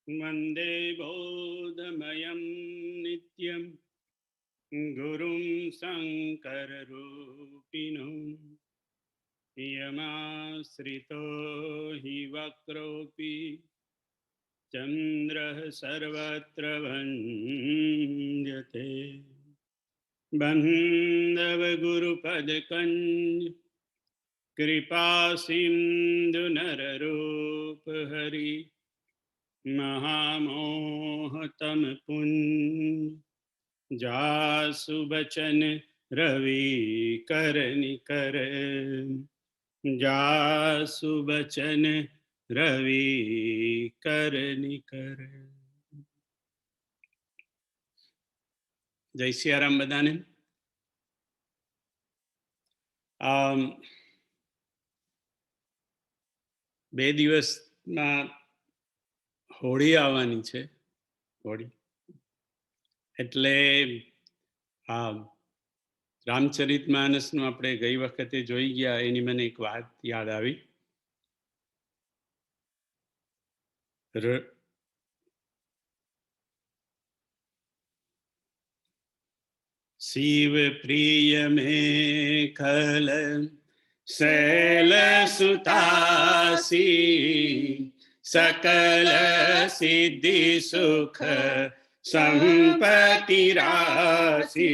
वन्दे बोधमयं नित्यं गुरुं शङ्कररूपिणं यमाश्रितो हि वक्रोऽपि चन्द्रः सर्वत्र वन्द्यते। बन्धवगुरुपदकञ्ज कृपासिन्धुनररूपहरि महामोहतमपुञ्ज जासु बचन रवि करनिकर जासु बचन रवि करनिकर। जय सियाराम बधाने। બે દિવસમાં હોળી આવવાની છે. હોળી એટલે રામચરિત માનસનું આપણે ગઈ વખતે જોઈ ગયા, એની મને એક વાત યાદ આવી. શિવ પ્રિય મેખલ शैल सुतासी सकल सिद्धि सुख संपत्ति राशि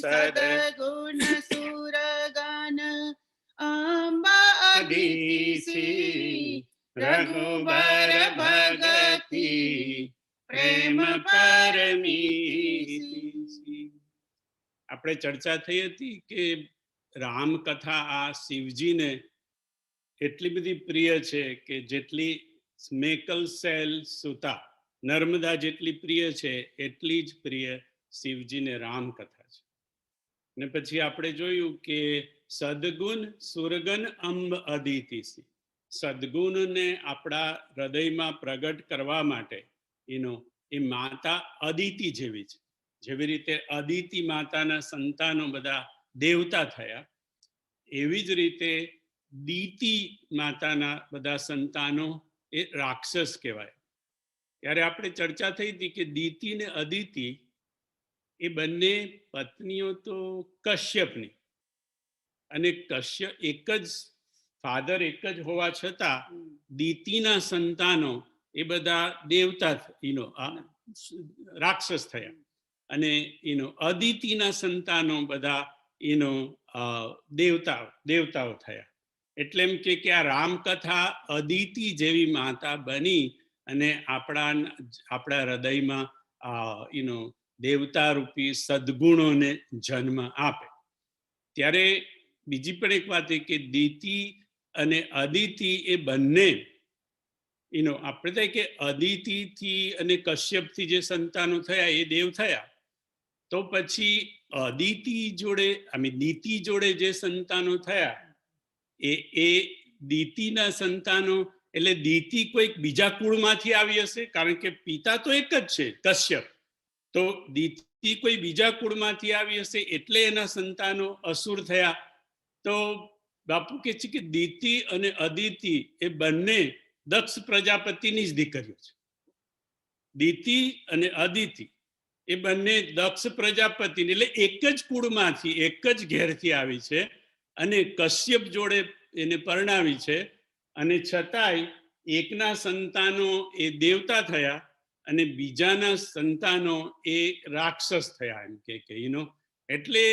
सद्गुण सुरगण अम्बादीसी रघुबर भगति प्रेम परमीसी. આપણે ચર્ચા થઈ હતી કે રામકથા આ શિવજીને એટલી બધી પ્રિય છે કે જેટલી મેકલ સેલ સુતા નર્મદા જેટલી પ્રિય છે એટલી જ પ્રિય શિવજીને રામકથા છે. ને પછી આપણે જોયું કે સદગુણ સુરગન અંબ અદિતિસી, સદગુણને આપણા હૃદયમાં પ્રગટ કરવા માટે એ માતા અદિતિ જેવી છે. જેવી રીતે અદિતિ માતાના સંતાનો બધા દેવતા થયા, એવી જ રીતે દીતિ માતાના બધા સંતાનો એ રાક્ષસ કહેવાય. ત્યારે આપણે ચર્ચા થઈ હતી કે દીતિ ને અદિતિ એ બંને પત્નીઓ તો કશ્યપની, અને કશ્યપ એક જ ફાધર એક જ હોવા છતાં દીતિના સંતાનો એ બધા દેવતા રાક્ષસ થયા, અને અદિતિના સંતાનો બધા દેવતાઓ થયા. એટલે એમ કે આ રામકથા અદિતિ જેવી માતા બની અને આપણા હૃદયમાં દેવતા રૂપી સદગુણોને જન્મ આપે. ત્યારે બીજી પણ એક વાત કે દીતિ અને અદિતિ એ બંને આપણે થાય કે અદિતિથી અને કશ્યપથી જે સંતાનો થયા એ દેવ થયા, તો પછી અદિતિ જોડે દીતિ જોડે જે સંતાનો થયા એ દીતિના સંતાનો, એટલે દીતિ કોઈક બીજા કુળમાંથી આવી હશે, કારણ કે પિતા તો એક જ છે કશ્યપ, તો દીતિ કોઈ બીજા કુળમાંથી આવી હશે એટલે એના સંતાનો અસુર થયા. તો બાપુ કહે છે કે દીતિ અને અદિતિ એ બંને દક્ષ પ્રજાપતિની જ દીકરીઓ છે. દીતિ અને અદિતિ એ બંને દક્ષ પ્રજાપતિ, એટલે એક જ કુળમાંથી એક જ ઘેરથી આવી છે, અને કશ્યપ જોડે એને પરણાવી છે. અને છતાંય એકના સંતાનો એ દેવતા થયા અને બીજાના સંતાનો એ રાક્ષસ થયા. એમ કે એટલે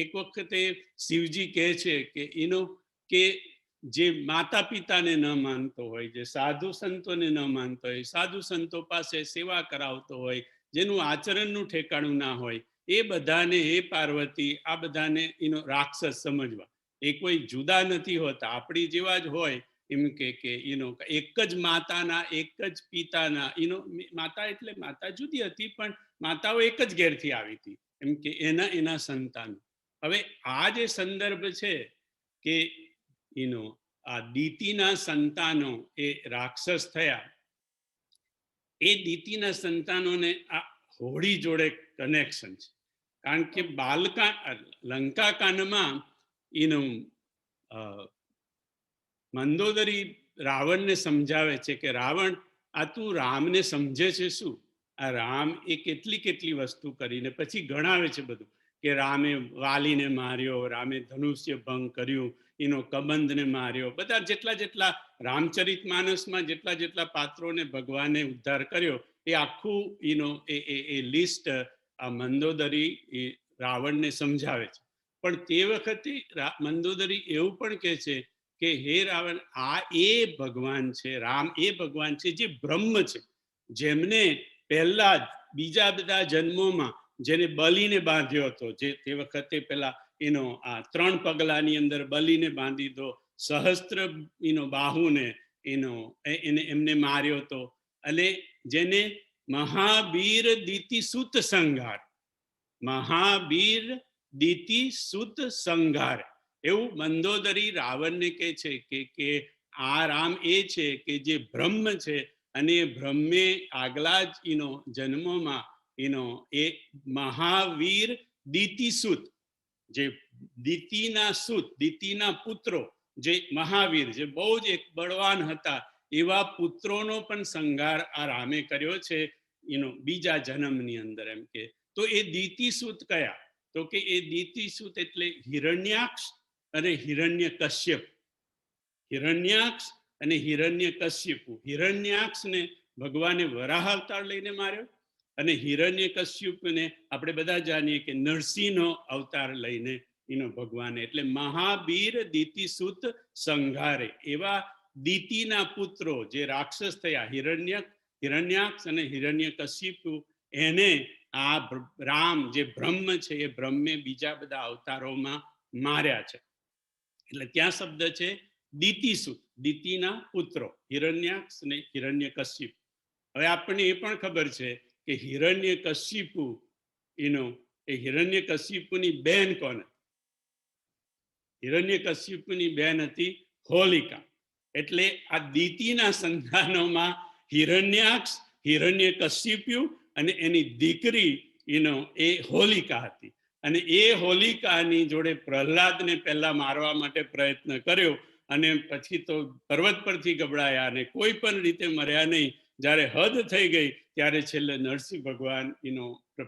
એક વખતે શિવજી કહે છે કે જે માતા પિતાને ન માનતો હોય, જે સાધુ સંતોને ન માનતો હોય, સાધુ સંતો પાસે સેવા કરાવતો હોય, જેનું આચરણનું ઠેકાણું ના હોય, એ બધાને હે પાર્વતી આ બધાને રાક્ષસ સમજવા. એ કોઈ જુદા નથી હોતા, આપણી જેવા જ હોય. એમ કે એક જ માતાના એક જ પિતાના, માતા એટલે માતા જુદી હતી પણ માતાઓ એક જ ઘેરથી આવી હતી, એમ કે એના સંતાનો. હવે આ જે સંદર્ભ છે કે આ દીતિના સંતાનો એ રાક્ષસ થયા, એ દીતિના સંતાનોને આ હોળી જોડે કનેક્શન છે. કારણ કે લંકા કાંડમાં મંદોદરી રાવણને સમજાવે છે કે રાવણ, આ તું રામને સમજે છે શું? આ રામ એ કેટલી કેટલી વસ્તુ કરીને પછી ગણાવે છે બધું, કે રામે વાલીને માર્યો, રામે ધનુષ્ય ભંગ કર્યું, એનો કબંધને માર્યો, બધા જેટલા જેટલા રામચરિત માનસમાં જેટલા જેટલા પાત્રોને ભગવાને ઉદ્ધાર કર્યો એ આખું એ લિસ્ટ આ મંદોદરી એ રાવણને સમજાવે છે. પણ તે વખતે મંદોદરી એવું પણ કહે છે કે હે રાવણ, આ એ ભગવાન છે, રામ એ ભગવાન છે જે બ્રહ્મ છે, જેમને પહેલા જ બીજા બધા જન્મોમાં જેને બલિને બાંધ્યો હતો, જે તે વખતે પેલા આ 3 પગલાની અંદર બલિને બાંધી દો, સહસ્ત્ર બાહુને એમને માર્યો હતો, અને જેને મહાવીર દીતિ સુત સંઘાર, મહાવીર દીતિ સુત સંઘાર, એવું મંદોદરી રાવણને કહે છે કે આ રામ એ છે કે જે બ્રહ્મ છે, અને બ્રહ્મે આગલા જ જન્મોમાં એ મહાવીર દીતિસુત, જે દીતિના સુત, દીતિના પુત્રો, જે મહાવીર, જે બહુ જ એક બળવાન હતા, એવા પુત્રોનો પણ સંહાર આ રામે કર્યો છે બીજા જન્મની અંદર. એમ કે તો એ દીતિસુત કયા? તો કે એ દીતિસુત એટલે હિરણ્યાક્ષ અને હિરણ્યકશ્યપ. હિરણ્યાક્ષ અને હિરણ્યકશ્યપુ. હિરણ્યાક્ષને ભગવાને વરાહ અવતાર લઈને માર્યો, અને હિરણ્યકશ્યપને આપણે બધા જાણીએ કે નરસિંહનો અવતાર લઈને ભગવાને, એટલે મહાવીર દીતિસુત સંઘારે, એવા દીતિના પુત્રો જે રાક્ષસ થયા, હિરણ્યાક્ષ અને હિરણ્યકશ્યપુ, એને આ રામ જે બ્રહ્મ છે એ બ્રહ્મે બીજા બધા અવતારોમાં માર્યા છે. એટલે ત્યાં શબ્દ છે દીતિસુત, દીતિના પુત્રો, હિરણ્યાક્ષ અને હિરણ્યકશ્યપ. હવે આપણને એ પણ ખબર છે કે હિરણ્યકશ્યપુ એ હિરણ્યકશ્યપુની બેન કોણ? હિરણ્યકશ્યપુની બેન હતી હોલિકા. એટલે આ દીતિના સંતાનોમાં હિરણ્યાક્ષ, હિરણ્યકશ્યપુ અને એની દીકરી એ હોલિકા હતી. અને એ હોલિકાની જોડે પ્રહલાદને પહેલા મારવા માટે પ્રયત્ન કર્યો, અને પછી તો પર્વત પરથી ગબડાયા અને કોઈ પણ રીતે મર્યા નહીં. જ્યારે હદ થઈ ગઈ ત્યારે છેલ્લે નરસિંહ ભગવાન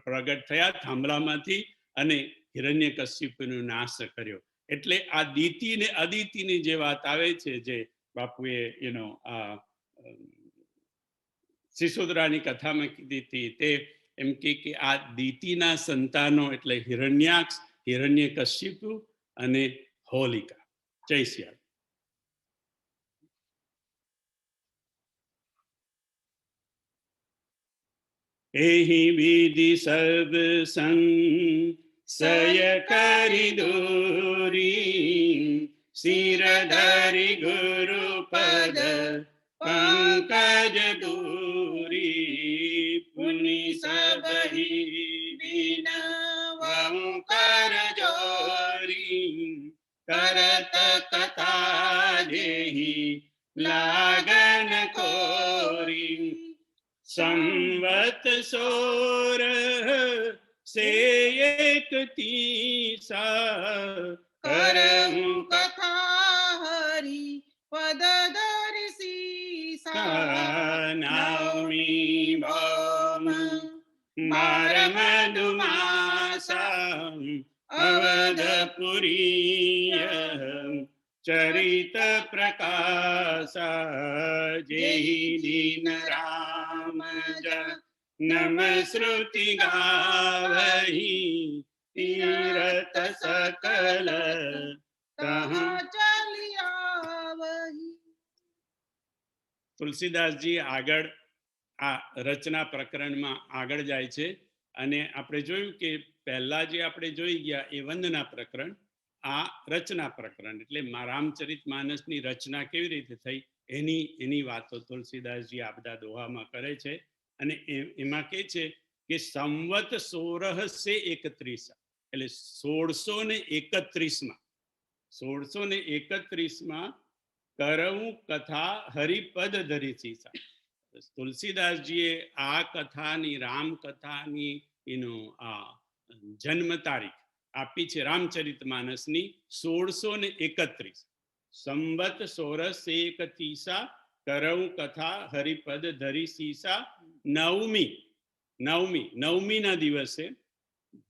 પ્રગટ થયા થાંભલામાંથી અને હિરણ્યકશ્યપુનો નાશ કર્યો. એટલે આ દીતિ ને અદિતિની જે વાત આવે છે, જે બાપુએ આ સિસોદરાની કથામાં કીધી હતી, તે એમ કે આ દીતિના સંતાનો એટલે હિરણ્યાક્ષ, હિરણ્યકશ્યપુ અને હોલિકા. જય શ્રી એહી વિધિ સબ સંશય કરી દૂરી, શિર ધરી ગુરુ પદ પંકજ દૂરી, પુનિ સબહી વિનવઉ કર જોરી, કરત કથા જેહી લાગન કોરી, સંવત સોર સે એક તીસા, કરહું કથા હરી પદ દર્શી, નવમી ભૌમ માર મધુમાસા, અવધપુરીય ચરિત પ્રકાશા, જેહી દીન રામ નમ શ્રુતિ ગાવહી, તીરથ સકલ તહાં ચાલી આવહી. તુલસીદાસજી આગળ આ રચના પ્રકરણમાં આગળ જાય છે, અને આપણે જોયું કે પહેલા જે આપણે જોઈ ગયા એ વંદના પ્રકરણ, આ રચના પ્રકરણ એટલે રામચરિત માનસની રચના કેવી રીતે થઈ એની વાતો તુલસીદાસજી આ બધા દોહામાં કરે છે. અને એમાં કે છે કે સંવત 1631, એટલે 1631માં કરવું કથા હરિપદ ધરી સીસા. તુલસીદાસજીએ આ કથાની, રામ કથાની આ જન્મ તારીખ આપી છે રામચરિત માનસની 1631, સંવત 1631 કરઉં કથા હરિપદ ધરી સીસા નવમી ના દિવસે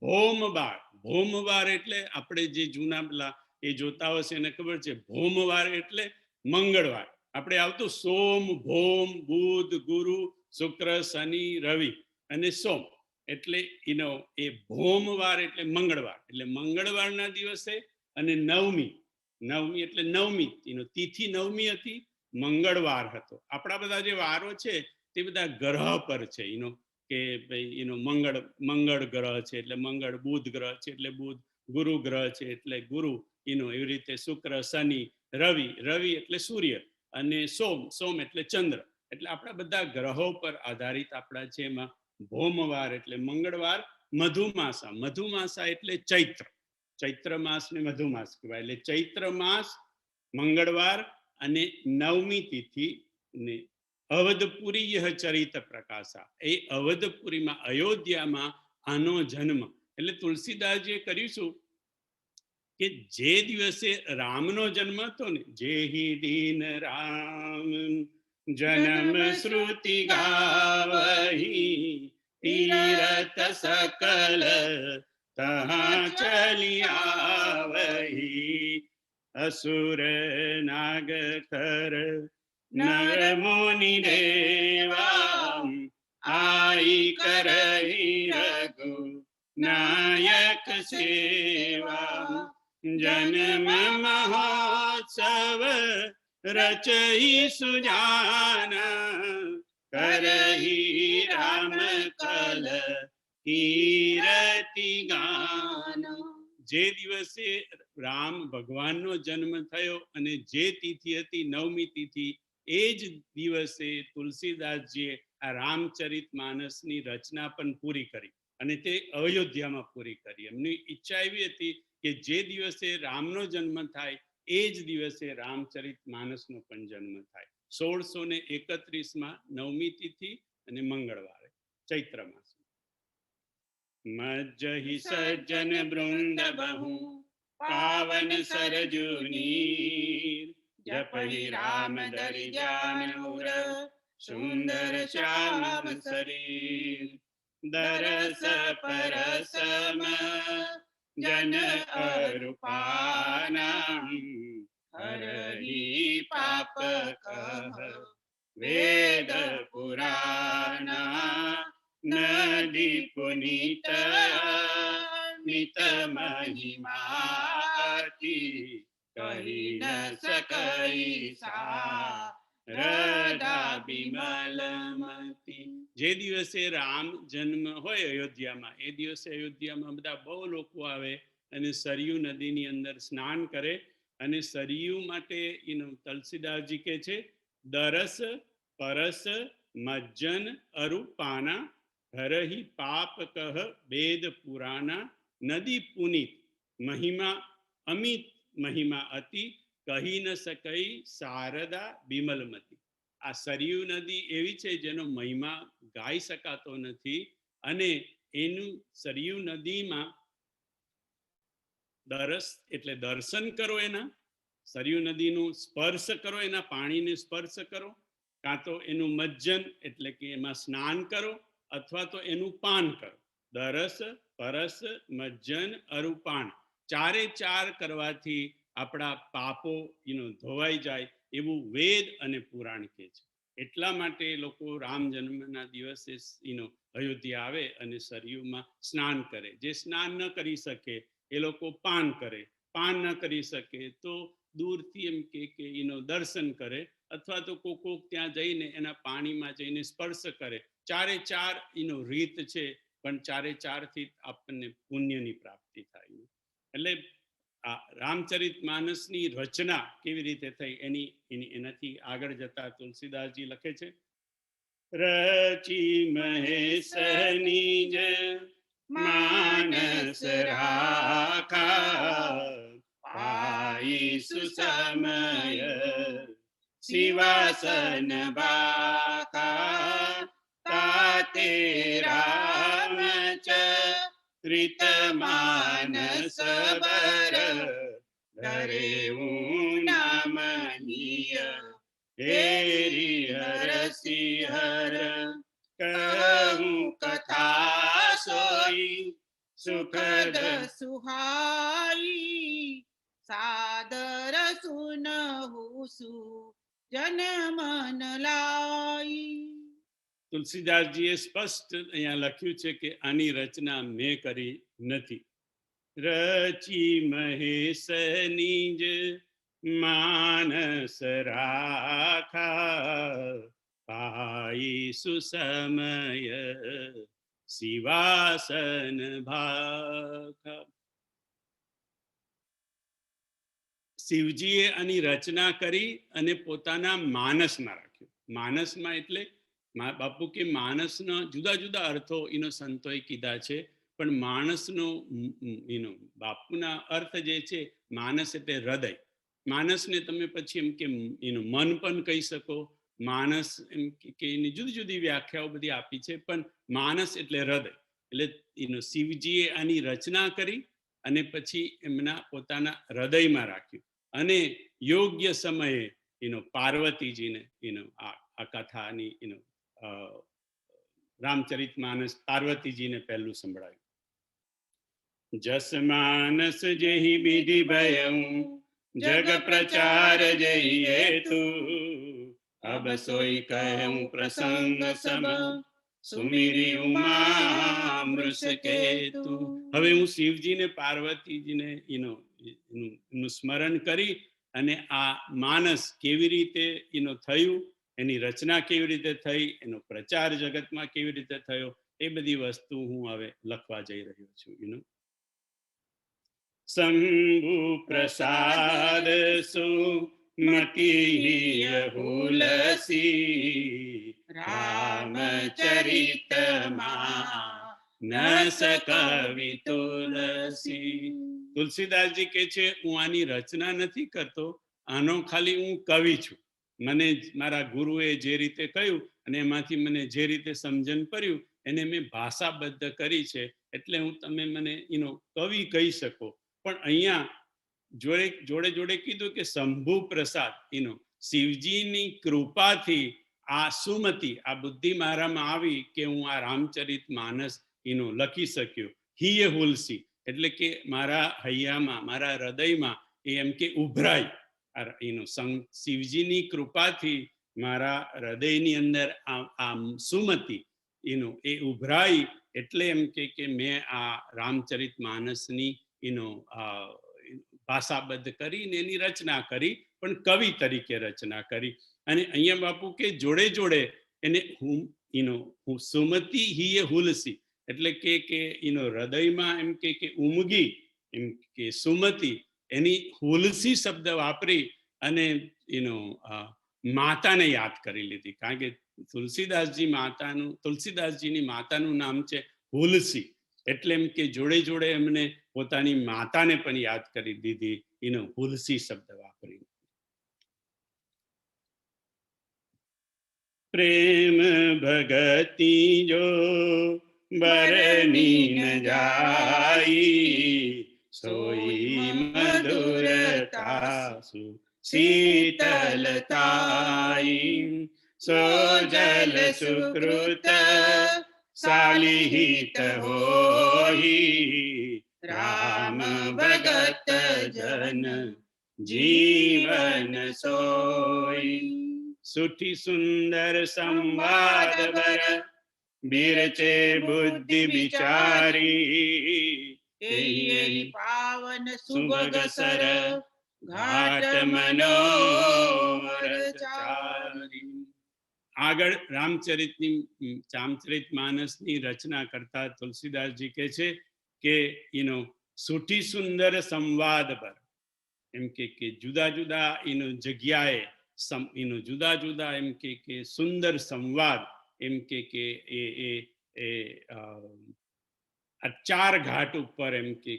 ભોમવાર એટલે આપણે જે જૂના પેલા એ જોતા હશે એને ખબર છે. ભોમવાર એટલે મંગળવાર. આપણે આવતું સોમ ભોમ બુધ ગુરુ શુક્ર શનિ રવિ અને સોમ એટલે એ ભોમવાર એટલે મંગળવાર. એટલે મંગળવારના દિવસે અને નવમી એટલે નવમી તિથિ નવમી હતી, મંગળવાર હતો. આપણા બધા જે વારો છે તે બધા ગ્રહ પર છે. કે ભાઈ મંગળ ગ્રહ છે એટલે મંગળ, બુધ ગ્રહ છે એટલે બુધ, ગુરુ ગ્રહ છે એટલે ગુરુ, એવી રીતે શુક્ર શનિ રવિ એટલે સૂર્ય અને સોમ એટલે ચંદ્ર. એટલે આપણા બધા ગ્રહો પર આધારિત આપણા છે. એમાં ભોમવાર એટલે મંગળવાર. મધુમાસા એટલે ચૈત્ર માસ ને મધુમાસ કહેવાય. એટલે ચૈત્ર માસ મંગળવાર અને નવમી તિથિ ને અવધપુરી ચરિત પ્રકાશા. એ અવધપુરીમાં અયોધ્યામાં આનો જન્મ. એટલે તુલસીદાસજીએ કર્યું કે જે દિવસે રામનો જન્મ હતો ને, જેહી દીન રામ જન્મ શ્રુતિ ગાવહી તીરથ સકલ તહા ચલિયાવહી અસુર નાગ કર નર મુનિ દેવા આઈ કરહી રઘુ નાયક સેવા જન્મ મહોત્સવ રચઈ સુજાના કરહી રામ કલ કીર્તિ ગાન. જે દિવસે રામ ભગવાનનો જન્મ થયો અને જે તિથિ હતી નવમી તિથિ, એ જ દિવસે તુલસીદાસજીએ આ રામચરિત માનસની રચના પણ પૂરી કરી અને તે અયોધ્યામાં પૂરી કરી. એમની ઈચ્છા એવી હતી કે જે દિવસે રામનો જન્મ થાય એ જ દિવસે રામચરિત માનસનો પણ જન્મ થાય. 1631માં નવમી તિથિ અને મંગળવારે ચૈત્ર માસ. મજ્જહિ સજ્જન વૃંદ બહુ પાવન સરજુ નીર જપહિ રામ ધરી ધ્યાન મુર સુંદર શ્યામ શરીર દરસ પરસમ જન અરૂપાનામ હરહી પાપ કહ વેદ પુરાણા નદી પુનિત મિત મહિમાતી કહી ન શકઈ સા રધા બિમલમતી. જે દિવસે રામ જન્મ હોય અયોધ્યામાં, એ દિવસે અયોધ્યામાં બધા બહુ લોકો આવે અને સરયુ નદીની અંદર સ્નાન કરે. અને સરયુ માટે તુલસીદાસજી કહે છે, દરસ પરસ મજ્જન અરૂપાના હરહી પાપ કહ વેદ પુરાણા નદી પુનિત મહિમા અમિત મહિમા અતિ કહી ન શકઈ શારદા બિમલમતી. આ સરયુ નદી એવી છે જેનો મહિમા ગાઈ શકાતો નથી. અને એનું સરયુ નદીમાં દરસ એટલે દર્શન કરો, એના સરયુ નદીનું સ્પર્શ કરો, એના પાણીને સ્પર્શ કરો, કાં તો એનું મજ્જન એટલે કે એમાં સ્નાન કરો અથવા તો એનું પાન કરો. દરસ પરસ મજ્જન અરૂપાન, ચારે ચાર કરવાથી આપણા પાપો ધોવાઈ જાય એવું વેદ અને પુરાણ કહે છે. એટલા માટે લોકો રામ જન્મના દિવસે અયોધ્યા આવે અને સરયુમાં સ્નાન કરે. જે સ્નાન ન કરી શકે એ લોકો પાન કરે, પાન ન કરી શકે તો દૂરથી એમ કે દર્શન કરે અથવા તો કોક ત્યાં જઈને એના પાણીમાં જઈને સ્પર્શ કરે. ચારે ચાર રીત છે, પણ ચારે ચાર થી આપણને પુણ્યની પ્રાપ્તિ થાય. એટલે આ રામચરિત માનસની રચના કેવી રીતે થઈ એનાથી આગળ જતા તુલસીદાસજી લખે છે, રચી મહેશ નિજ માનસ રાખા પાઈ સુસમય શિવાસન બાકા તાતે રામ ચરિત માનસ બર ધરે નામનીય હેરી હરસી હર કહું કથા સોઈ સુખદ સુહાઈ સાદર સુનહુ સુ જન મન લાઈ. તુલસીદાસજીએ સ્પષ્ટ અહીંયા લખ્યું છે કે આની રચના મેં કરી નથી. રચી મહેશ નિજ માનસ રાખા પાઈ સુસમય શિવાસન ભાખા. શિવજીએ આની રચના કરી અને પોતાના માનસમાં રાખ્યું. માનસમાં એટલે બાપુ કે માનસના જુદા જુદા અર્થો એનો સંતોએ કીધા છે, પણ માણસનો બાપુના અર્થ જે છે, માનસ એટલે હૃદય. માનસને તમે પછી એમ કે એનું મન પણ કહી શકો. માનસ એમ કે એની જુદી જુદી વ્યાખ્યાઓ બધી આપી છે, પણ માનસ એટલે હૃદય. એટલે શિવજીએ આની રચના કરી અને પછી એમના પોતાના હૃદયમાં રાખ્યું અને યોગ્ય સમયે પાર્વતીજીને આ કથાની રામચરિત માનસ પાર્વતીજીને પહેલું સંભળાયું. જસ માનસ જેહી વિધિ ભયઉ જગ પ્રચાર જઈ હેતુ અબ સોઈ કહું પ્રસંગ સબ સુમિરી ઉમા મૃષ કેતુ. હવે હું શિવજીને પાર્વતીજીને એનું સ્મરણ કરી અને આ માનસ કેવી રીતે થયું, એની રચના કેવી રીતે થઈ, એનો પ્રચાર જગતમાં કેવી રીતે થયો, એ બધી વસ્તુ હું હવે લખવા જઈ રહ્યો છું. શંભુ પ્રસાદ સુમતી હુલસી રામચરિતમાં નસ કવિ તુલસી. તુલસીદાસજી કે છે હું આની રચના નથી કરતો, આનો ખાલી હું કવિ છું. મને મારા ગુરુએ જે રીતે કહ્યું અને એમાંથી મને જે રીતે સમજણ પડ્યું એને મેં ભાષાબદ્ધ કરી છે, એટલે હું તમે મને કવિ કહી શકો. પણ અહીંયા જોડે જોડે કીધું કે શંભુ પ્રસાદ શિવજીની કૃપાથી આ સુમતિ, આ બુદ્ધિ મારામાં આવી કે હું આ રામચરિત માનસ લખી શક્યો. હિય હુલસી એટલે કે મારા હૈયામાં, મારા હૃદયમાં એ એમ કે ઉભરાય. શિવજીની કૃપાથી મારા હૃદયની અંદર આ સુમતિ એ ઉભરાઈ, એટલે એમ કે મેં આ રામચરિત માનસની ભાષાબદ્ધ કરીને એની રચના કરી, પણ કવિ તરીકે રચના કરી. અને અહીંયા બાપુ કે જોડે જોડે એને હું સુમતિ હિય હુલસી એટલે કે હૃદયમાં એમ કે ઉમગી, એમ કે સુમતિ એની હુલસી શબ્દ વાપરી અને માતાને યાદ કરી લીધી. કારણ કે તુલસીદાસજીની માતાનું નામ છે હુલસી, એટલે એમ કે જોડે જોડે એમને પોતાની માતાને પણ યાદ કરી દીધી હુલસી શબ્દ વાપરી. પ્રેમ ભગતિ જો બરની ન જાઈ સોઈ મધુરતા સુ શીતલતાઈ સો જલ સુકૃત સાલિહિત હોઈ રામ ભગત જન જીવન સોઈ. સુઠી સુંદર સંવાદ બર બિરચે બુદ્ધિ વિચારી પાવન સુભગ સર ઘાટ મનોહર ચારી. આગળ રામચરિત માનસની રચના કરતા તુલસીદાસજી કહે છે કે સુઠી સુંદર સંવાદ પર એમ કે જુદા જુદા જગ્યાએ જુદા જુદા એમ કે સુંદર સંવાદ એમ કે ચાર ઘાટ ઉપર એમ કે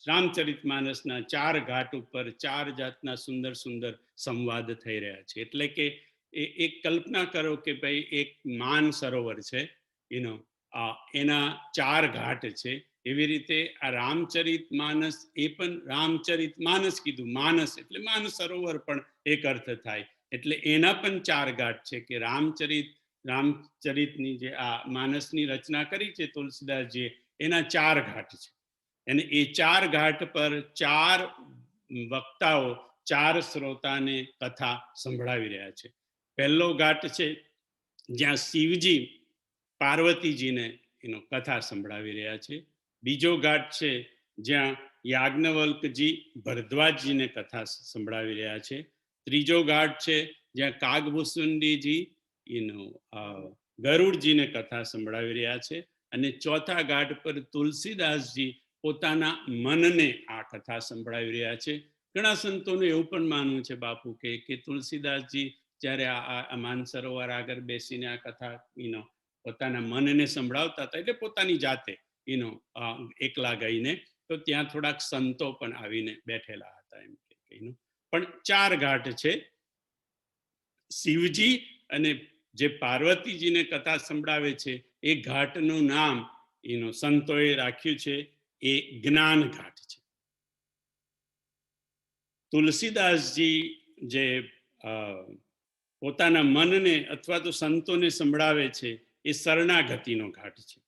રામચરિત માનસના ચાર ઘાટ ઉપર ચાર જાતના સુંદર સુંદર સંવાદ થઈ રહ્યા છે. એટલે કે એક કલ્પના કરો કે ભાઈ એક માન સરોવર છે, એના ચાર ઘાટ છે એવી રીતે આ રામચરિત માનસ, એ પણ રામચરિત માનસ કીધું, માનસ એટલે માનસ સરોવર પણ એક અર્થ થાય, એટલે એના પણ 4 ઘાટ છે કે રામચરિતની જે આ માનસની રચના કરી છે તુલસીદાસજીએ, એના 4 ઘાટ છે. અને એ 4 ઘાટ પર 4 વક્તાઓ 4 શ્રોતાને કથા સંભળાવી રહ્યા છે. પહેલો ઘાટ છે જ્યાં શિવજી પાર્વતીજીને એનો કથા સંભળાવી રહ્યા છે. બીજો ઘાટ છે જ્યાં યાજ્ઞવલ્કજી ભરદ્વાજજીને કથા સંભળાવી રહ્યા છે. ત્રીજો ઘાટ છે જ્યાં કાગભૂસુંડીજી ગરુડજીને કથા સંભળાવી રહ્યા છે. અને ચોથા ઘાટ પર તુલસીદાસજી પોતાના મનને આ કથા સંભળાવી રહ્યા છે. ઘણા સંતોનું એવું પણ માનવું છે બાપુ કે તુલસીદાસજી જ્યારે આ માનસરોવર આગળ બેસીને આ કથા પોતાના મનને સંભળાવતા હતા, એટલે પોતાની જાતે એકલા ગઈને, તો ત્યાં થોડાક સંતો પણ આવીને બેઠેલા હતા એમ કે. પણ 4 ઘાટ છે. શિવજી અને જે પાર્વતીજીને કથા સંભળાવે છે એ ઘાટનું નામ સંતોએ રાખ્યું છે એ જ્ઞાન ઘાટ છે. તુલસીદાસજી જે પોતાના મનને અથવા તો સંતોને સંભળાવે છે એ શરણાગતિનો ઘાટ છે.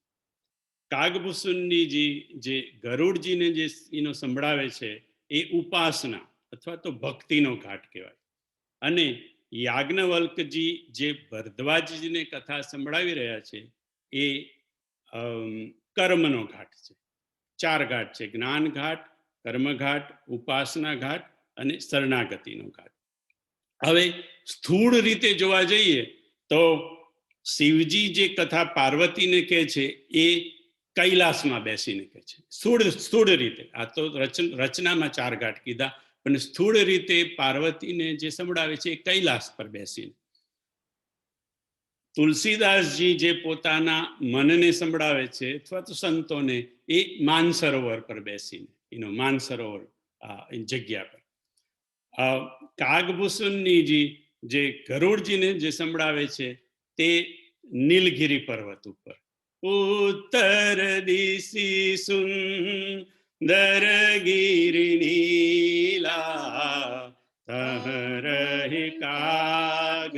કાગભૂસુંડીજી જે ગરુડજીને જે સંભળાવે છે એ ઉપાસના અથવા તો ભક્તિનો ઘાટ કહેવાય. અને યાજ્ઞવલ્કજી જે ભરદ્વાજજીને કથા સંભળાવી રહ્યા છે એ કર્મનો ઘાટ છે. 4 ઘાટ છે: જ્ઞાન ઘાટ, કર્મ ઘાટ, ઉપાસના ઘાટ અને શરણાગતિનો ઘાટ. હવે સ્થૂળ રીતે જોવા જઈએ તો શિવજી જે કથા પાર્વતીને કહે છે એ કૈલાસમાં બેસીને કહે છે. સ્થૂળ રીતે, આ તો રચનામાં 4 ઘાટ કીધા, પણ સ્થૂળ રીતે પાર્વતીને જે સંભળાવે છે એ કૈલાસ પર બેસીને. તુલસીદાસજી જે પોતાના મનને સંભળાવે છે અથવા તો સંતોને, એ માનસરોવર પર બેસીને, માનસરોવર જગ્યા પર. કાગભૂસુંડીજી જે ગરુડજીને જે સંભળાવે છે તે નીલગિરી પર્વત ઉપર. ઉત્તર દિશી સુંદર ગિરી નીલા, તહ રહી કાગ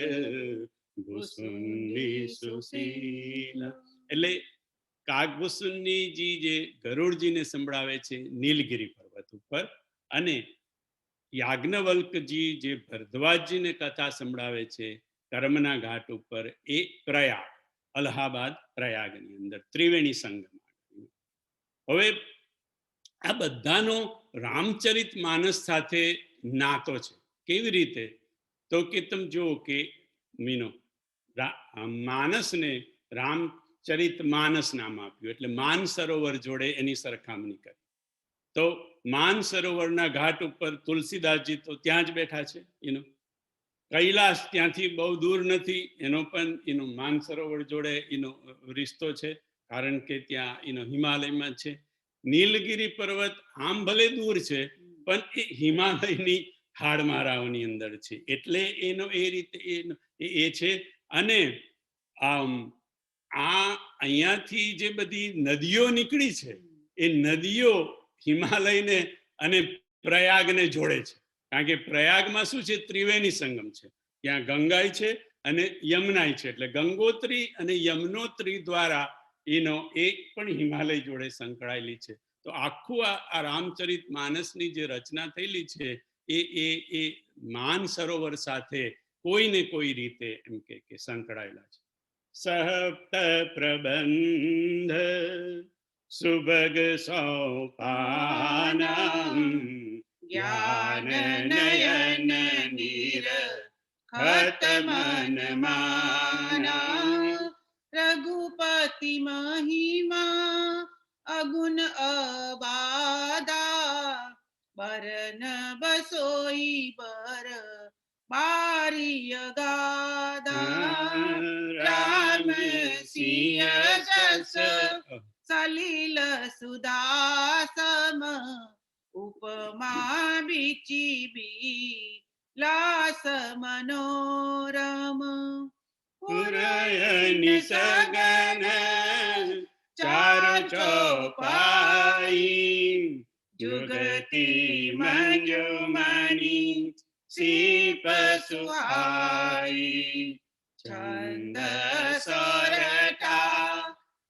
ભૂસુંડી સુશીલા. એટલે કાગભૂસુંડીજી જે ગરુડજીને સંભળાવે છે નીલગિરી પર્વત ઉપર, અને યાજ્ઞવલ્કજી જે ભરદ્વાજજીને કથા સંભળાવે છે કર્મના ઘાટ ઉપર, એ પ્રયાગ, અલ્હાબાદ પ્રયાગની અંદર ત્રિવેણી સંગમ. હવે આ બધાનો રામચરિત માનસ સાથે નાતો છે. કેવી રીતે? તો કે તમે જુઓ કે માનસને રામચરિત માનસ નામ આપ્યું, એટલે માન સરોવર જોડે એની સરખામણી કરી. તો માન સરોવરના ઘાટ ઉપર તુલસીદાસજી તો ત્યાં જ બેઠા છે. કૈલાસ ત્યાંથી બહુ દૂર નથી, એનો પણ માન સરોવર જોડે રિશ્તો છે, કારણ કે ત્યાં હિમાલયમાં છે. નીલગિરી પર્વત આમ ભલે દૂર છે, પણ એ હિમાલયની હાડમારાઓની અંદર છે, એટલે એનો એ રીતે એ છે. અને અહીંયાથી જે બધી નદીઓ નીકળી છે, એ નદીઓ હિમાલયને અને પ્રયાગને જોડે છે. કારણ કે પ્રયાગમાં શું છે? ત્રિવેણી સંગમ છે. ત્યાં ગંગાઈ છે અને યમુનાઈ છે, એટલે ગંગોત્રી અને યમનોત્રી દ્વારા એ પણ હિમાલય જોડે સંકળાયેલી છે. તો આખું આ રામચરિત માનસની જે રચના થયેલી છે એ માન સરોવર સાથે કોઈને કોઈ રીતે એમ કે સંકળાયેલા છે. સહપ્ત પ્રબંધ સુભગ સોપાનમ જ્ઞાન નયન નીર ખત મન માના, રઘુપતિ મહિમા અગુણ અબાધા, બરન બસોઈ બર બારીય ગાદા. રામ સિંહ જસ સલીલ સુદાસમ, ઉપમા બિચી લાસ મનોરમ. પુરયનિ સગન ચારો ચોપાઈ જુગતી મંજુમણી સીપ સુહાઈ છંદ સોરઠા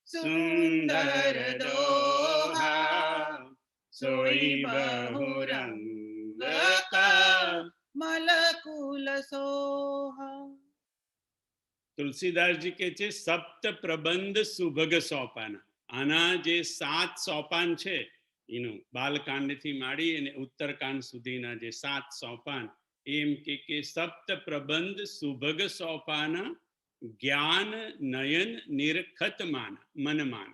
સુંદર દોહા સોઈ બહુરંગ મલકુલ સોહા. તુલસીદાસજી કે છે સપ્ત પ્રબંધ સુભગ સોપાના. આના જે 7 સોપાન છે એનું બાલકાંડથી માંડી અને ઉત્તરકાંડ સુધીના જે 7 સોપાન એમ કે સપ્ત પ્રબંધ સુભગ સોપાના જ્ઞાન નયન નિરખતમાન મનમાન.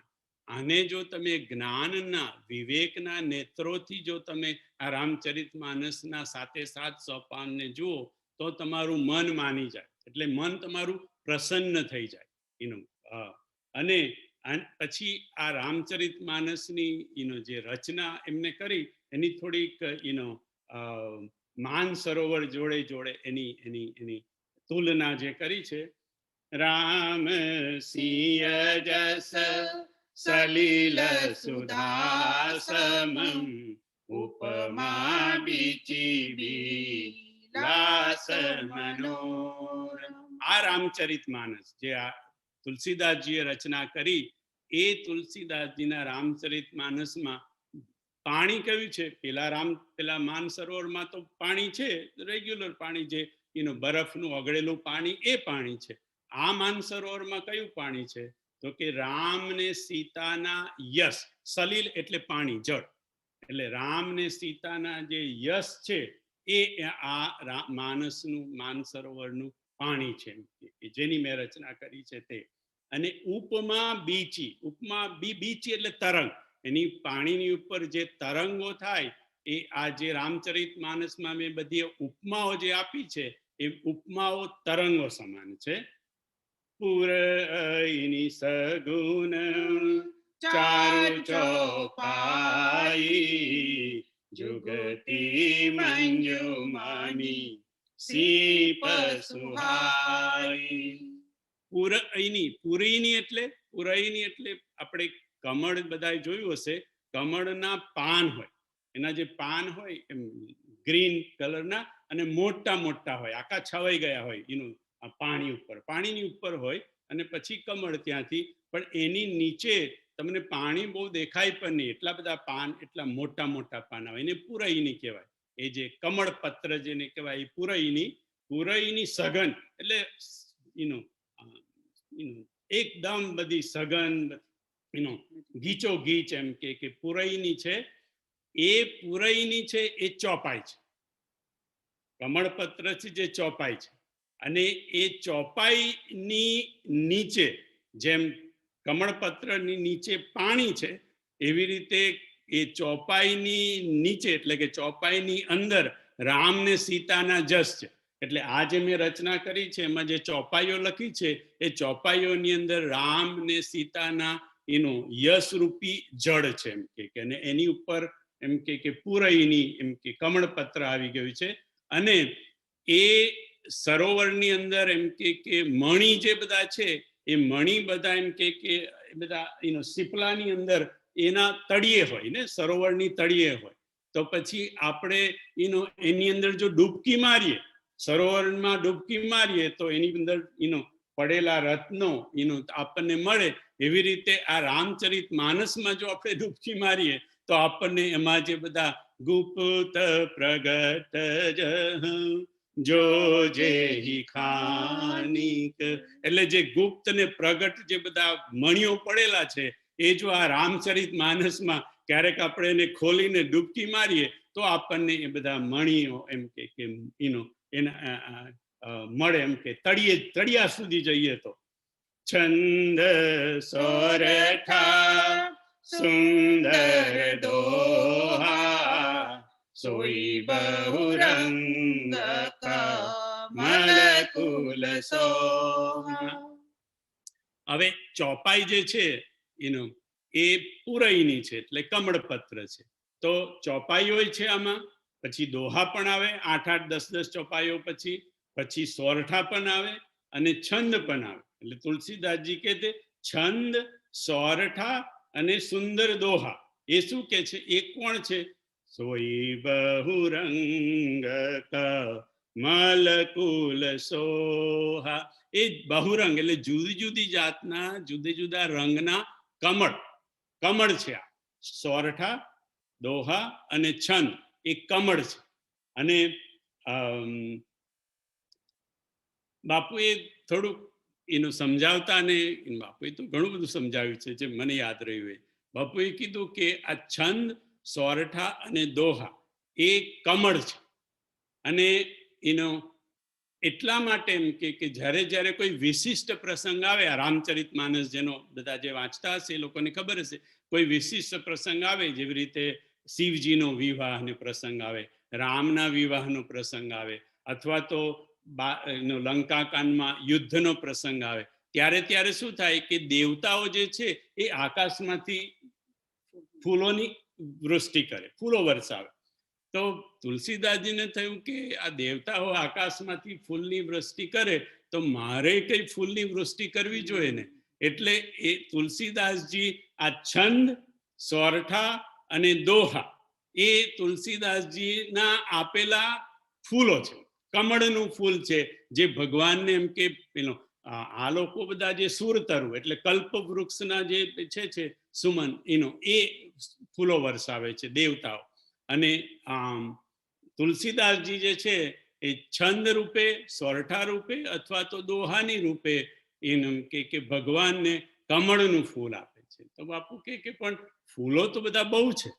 આને જો તમે જ્ઞાનના વિવેકના નેત્રોથી જો તમે આ રામચરિત માનસના 7 સોપાનને જુઓ તો તમારું મન માની જાય, એટલે મન તમારું પ્રસન્ન થઈ જાય એનું. અને પછી આ રામચરિત માનસની જે રચના એમને કરી એની થોડીક માન સરોવર જોડે જોડે એની તુલના જે કરી છે. રામ સિંહ જસ સલીલ સુદાસમં ઉપમા બીચી બીલાસ મનોરમ. આ રામચરિત માનસ જે આ તુલસીદાસજીએ રચના કરી એ તુલસીદાસજીના રામચરિત માનસમાં પાણી કયું છે? પેલા માનસરોવરમાં તો પાણી છે, રેગ્યુલર પાણી, જે બરફનું ઓગળેલું પાણી, એ પાણી છે. આ માનસરોવરમાં કયું પાણી છે? તો કે રામ ને સીતાના યશ. સલીલ એટલે પાણી, જળ. એટલે રામ ને સીતાના જે યશ છે એ આ માનસનું માનસરોવરનું પાણી છે, જેની મેં રચના કરી છે તે. અને ઉપમા બીચી. ઉપમા બીચી એટલે તરંગ. એની પાણીની ઉપર જે તરંગો થાય એ આ જે રામચરિત માનસમાં મેં બધી ઉપમાઓ જે આપી છે એ ઉપમાઓ તરંગો સમાન છે. પુરઈની સગુન ચારુ ચોપાઈ જુગતી મંજુમણી સીપ સુહાઈ. પુરઈની એટલે આપણે કમળ બધાય જોયું હશે, કમળના પાન હોય, એના જે પાન હોય એમ ગ્રીન કલરના અને મોટા મોટા હોય, આખા છવાઈ ગયા હોય એનું પાણીની ઉપર હોય, અને પછી કમળ ત્યાંથી. પણ એની નીચે તમને પાણી બહુ દેખાય પણ નહીં, એટલા બધા પાન, એટલા મોટા મોટા પાન હોય, એને પુરઈની કહેવાય. એ જે કમળ પત્ર જેને કહેવાય એ પુરઈની સઘન એટલે એકદમ બધી સઘન ગીચો ગીચ એમ કે પુરઈની છે. એ પુરઈની છે એ ચોપાઈ છે. કમળપત્ર છે જે ચોપાઈ છે, અને એ ચોપાઈની નીચે જેમ કમળપત્રની નીચે પાણી છે એવી રીતે એ ચોપાઈની નીચે એટલે કે ચોપાઈની અંદર રામ ને સીતાના જસ છે. એટલે આ જે મેં રચના કરી છે એમાં જે ચોપાઈઓ લખી છે એ ચોપાઈઓની અંદર રામ ને સીતાના યશરૂપી જળ છે એમ કે, અને એની ઉપર એમ કે પુરઈની એમ કે કમળપત્ર આવી ગયું છે. અને એ સરોવરની અંદર એમ કે મણી જે બધા છે એ મણી બધા એમ કે બધા શીપલાની અંદર એના તળિયે હોય ને, સરોવરની તળિયે હોય. તો પછી આપણે એની અંદર જો ડૂબકી મારીએ, સરોવરમાં ડૂબકી મારીએ તો એની અંદર પડેલા રત્નો આપણને મળે. એવી રીતે આ રામચરિત માનસમાં જો આપણે ડૂબકી મારીએ તો આપણને એમાં જે બધા ગુપ્ત પ્રગટ જો જે ખાનિક એટલે જે ગુપ્ત ને પ્રગટ જે બધા મણીઓ પડેલા છે એ જો આ રામચરિત માનસમાં ક્યારેક આપણે એને ખોલીને ડૂબકી મારીએ તો આપણને એ બધા મણીઓ એમ કે મળે એમ કે તળિયા સુધી જઈએ તો. છંદ સોરઠા સુંદર દોહા સોઈ બહુરંગ મલકુલ સોહા. હવે ચોપાઈ જે છે એ પુરઈની છે એટલે કમળપત્ર છે. તો ચોપાઈ હોય છે આમાં, પછી દોહા પણ આવે 8-8, 10-10 ચોપાઈઓ, પછી સોરઠા પણ આવે અને છંદ પણ આવે. એટલે તુલસીદાસજી કહે છે છંદ, સોરઠા અને સુંદર દોહા. એ શું કે છે? એ કોણ છે? સોઈ બહુરંગ કમલકુલ સોહા. એ બહુરંગ એટલે જુદી જુદી જાતના જુદા જુદા રંગના કમળ છે. આ સોરઠા, દોહા અને છંદ એ કમળ છે. અને બાપુએ થોડુંક એનું સમજાવતા, અને બાપુએ તો ઘણું બધું સમજાવ્યું છે જે મને યાદ રહ્યું હોય. બાપુએ કીધું કે આ છંદ, સોરઠા અને દોહા એ કમળ છે. અને એનો એટલા માટે એમ કે જ્યારે જ્યારે કોઈ વિશિષ્ટ પ્રસંગ આવે, આ રામચરિત માનસ જેનો બધા જે વાંચતા હશે એ લોકોને ખબર હશે, કોઈ વિશિષ્ટ પ્રસંગ આવે, જેવી રીતે શિવજીનો વિવાહનો પ્રસંગ આવે, રામના વિવાહનો પ્રસંગ આવે, અથવા તો લંકાકાંડમાં યુદ્ધનો પ્રસંગ આવે, ત્યારે શું થાય કે દેવતાઓ જે છે એ આકાશમાંથી ફૂલોની વૃષ્ટિ કરે, ફૂલો વરસાવે. તો તુલસીદાસજીને થયું કે આ દેવતાઓ આકાશમાંથી ફૂલની વૃષ્ટિ કરે તો મારે કઈ ફૂલની વૃષ્ટિ કરવી જોઈએ ને. એટલે એ તુલસીદાસજી આ છંદ, સોરઠા અને દોહા એ તુલસીદાસજીના આપેલા ફૂલો છે. કમળનું ફૂલ છે, જે ભગવાનને એમ કે પેલો આ લોકો બધા જે સુરતરુ એટલે કલ્પ વૃક્ષના જે છે સુમન, એનો એ ફૂલો વરસાવે છે દેવતાઓ. અને તુલસીદાસજી જે છે એ છંદ રૂપે, સોરઠા રૂપે અથવા તો દોહાની રૂપે એનું કે ભગવાનને કમળનું ફૂલ આપે છે. તો બાપુ કે પણ ફૂલો તો બધા બહુ છે,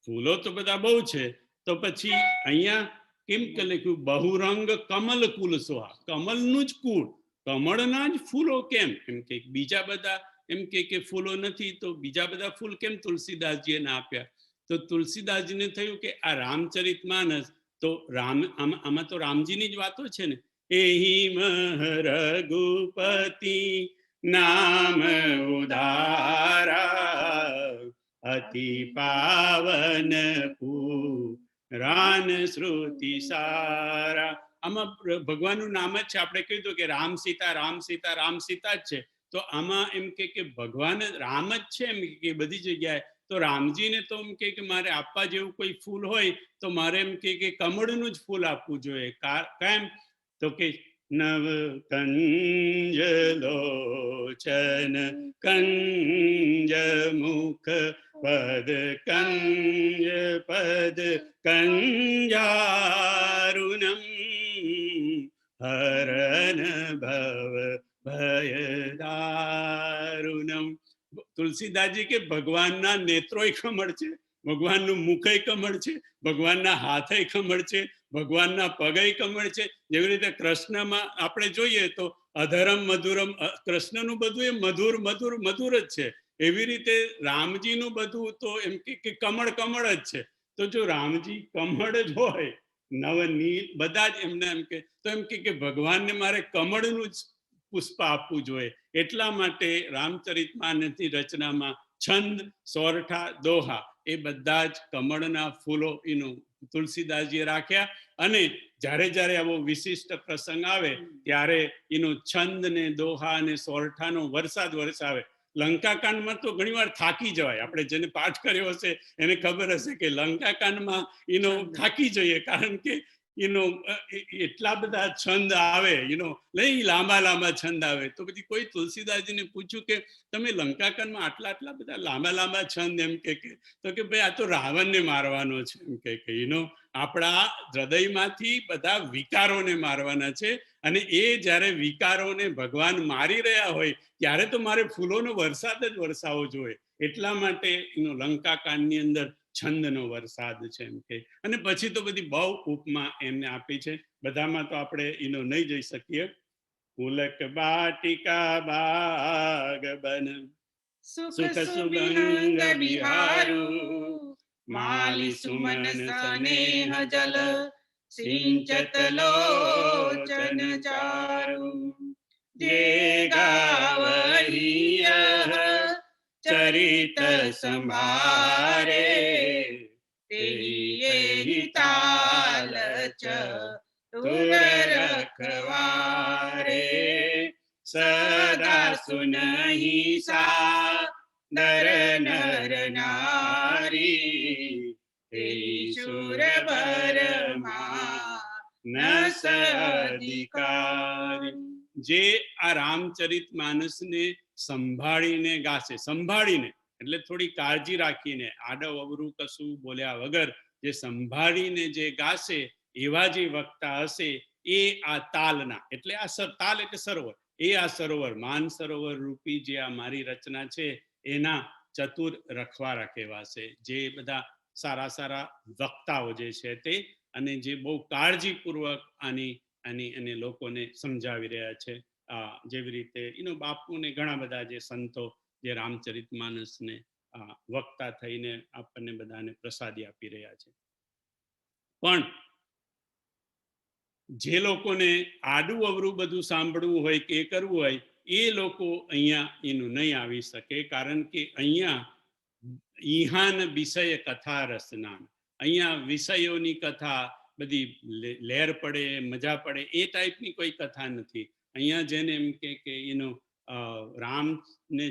ફૂલો તો બધા બહુ છે, તો પછી અહીંયા કેમ કે લખ્યું બહુરંગ કમલ કુલ સોહા? કમલનું જ કુળ, કમળના જ ફૂલો કેમ? એમ કે બીજા બધા એમ કે ફૂલો નથી, તો બીજા બધા ફૂલ કેમ તુલસીદાસજીએ ના આપ્યા? તો તુલસીદાસજીને થયું કે આ રામચરિત માનસ તો આમાં તો રામજીની જ વાતો છે ને. એહી રઘુપતિ નામ ઉદારા, અતિ પાવન પુરાણ શ્રુતિ સારા. આમાં ભગવાનનું નામ જ છે. આપણે કીધું કે રામ સીતા, રામ સીતા, રામ સીતા જ છે. તો આમાં એમ કે ભગવાન રામ જ છે એમ કે બધી જગ્યાએ. તો રામજીને તો એમ કે મારે આપવા જેવું કોઈ ફૂલ હોય તો મારે એમ કે કમળનું જ ફૂલ આપવું જોઈએ. કેમ? તો કે નવ કંજ લોચન કંજ મુખ પદ કંજ પદ કંજારુણમ હરન ભવ ભયદારુણમ. તુલસીદાસજી કે ભગવાનના નેત્રોય કમળ છે, ભગવાનનું મુખય કમળ છે, ભગવાનના હાથય કમળ છે, ભગવાનના પગય કમળ છે. જેવી રીતે કૃષ્ણમાં આપણે જોઈએ તો અધરમ મધુરમ, કૃષ્ણનું બધું એ મધુર મધુર મધુર જ છે. એવી રીતે રામજીનું બધું તો એમ કે કમળ કમળ જ છે. તો જો રામજી કમળ જ હોય, નવનીલ બધા જ એમને એમ કે, તો એમ કે ભગવાનને મારે કમળનું જ પુષ્પ આપવું જોઈએ. એટલા માટે રામચરિત માનસની રચનામાં છંદ, સોરઠા, દોહા એ બધા જ કમળના ફૂલો એનું તુલસીદાસજીએ રાખ્યા. અને જ્યારે જ્યારે આવો વિશિષ્ટ પ્રસંગ આવે ત્યારે એનો છંદ ને દોહા ને સોરઠાનો વરસાદ વરસાવે. લંકાકાંડમાં તો ઘણી વાર થાકી જવાય. આપણે જેને પાઠ કર્યો હશે એને ખબર હશે કે લંકાકાંડમાં એનો થાકી જઈએ, કારણ કે એટલા બધા છંદ આવે, લઈ લાંબા લાંબા છંદ આવે. તો પછી કોઈ તુલસીદાસજીને પૂછ્યું કે તમે લંકાકાંડમાં આટલા બધા લાંબા લાંબા છંદ એમ કે તો કે ભાઈ આ તો રાવણને મારવાનો છે એમ કે આપણા હૃદયમાંથી બધા વિકારોને મારવાના છે. અને એ જ્યારે વિકારોને ભગવાન મારી રહ્યા હોય ત્યારે તો મારે ફૂલોનો વરસાદ જ વરસાવવો જોઈએ. એટલા માટે લંકાકાંડની અંદર છંદનો વરસાદ છે એમ કે. અને પછી તો બધી બહુ ઉપમા એમને આપી છે, બધામાં તો આપણે નહીં જઈ શકીએ. પુલક બાટિકા બાગ બન સુખ સુબિહંગ વિહારુ, માલી સુમન સ્નેહ જલ સિંચત લોચન ચારુ. જે ગાવહિય ચરિત સંભારે, તેहि તાલ ચતુર રખવારે. સદા સુનહિ સા નર નર નારી તે સુરવરમાં ન અધિકારી. જે આ રામચરિત માનસને સંભાળીને ગાશે, સંભાળીને એટલે થોડી કાળજી રાખીને, આડવ અવરું કશું બોલ્યા વગર જે સંભાળીને જે ગાશે એવા જે વક્તા હશે એ આ તાલના, એટલે આ તાલ એટલે સરોવર, એ આ સરોવર માન સરોવર રૂપી જે આ મારી રચના છે એના ચતુર રખવારા કહેવાશે. જે બધા સારા સારા વક્તાઓ જે છે તે, અને જે બહુ કાળજીપૂર્વક આની અને લોકોને સમજાવી રહ્યા છે. જેવી રીતે બાપુને ઘણા બધા જે સંતો જે રામચરિત માનસને વક્તા થઈને આપણને બધાને પ્રસાદી આપી રહ્યા છે. પણ જે લોકોને આડું અવરું બધું સાંભળવું હોય કે કરવું હોય એ લોકો અહીંયા એનું નહીં આવી શકે, કારણ કે અહીંયા ઈહાન વિષય કથા રસનાન, અહીંયા વિષયોની કથા બધી લહેર પડે મજા પડે એ ટાઈપની કોઈ કથા નથી. અહીંયા જેને એમ કે રામ ને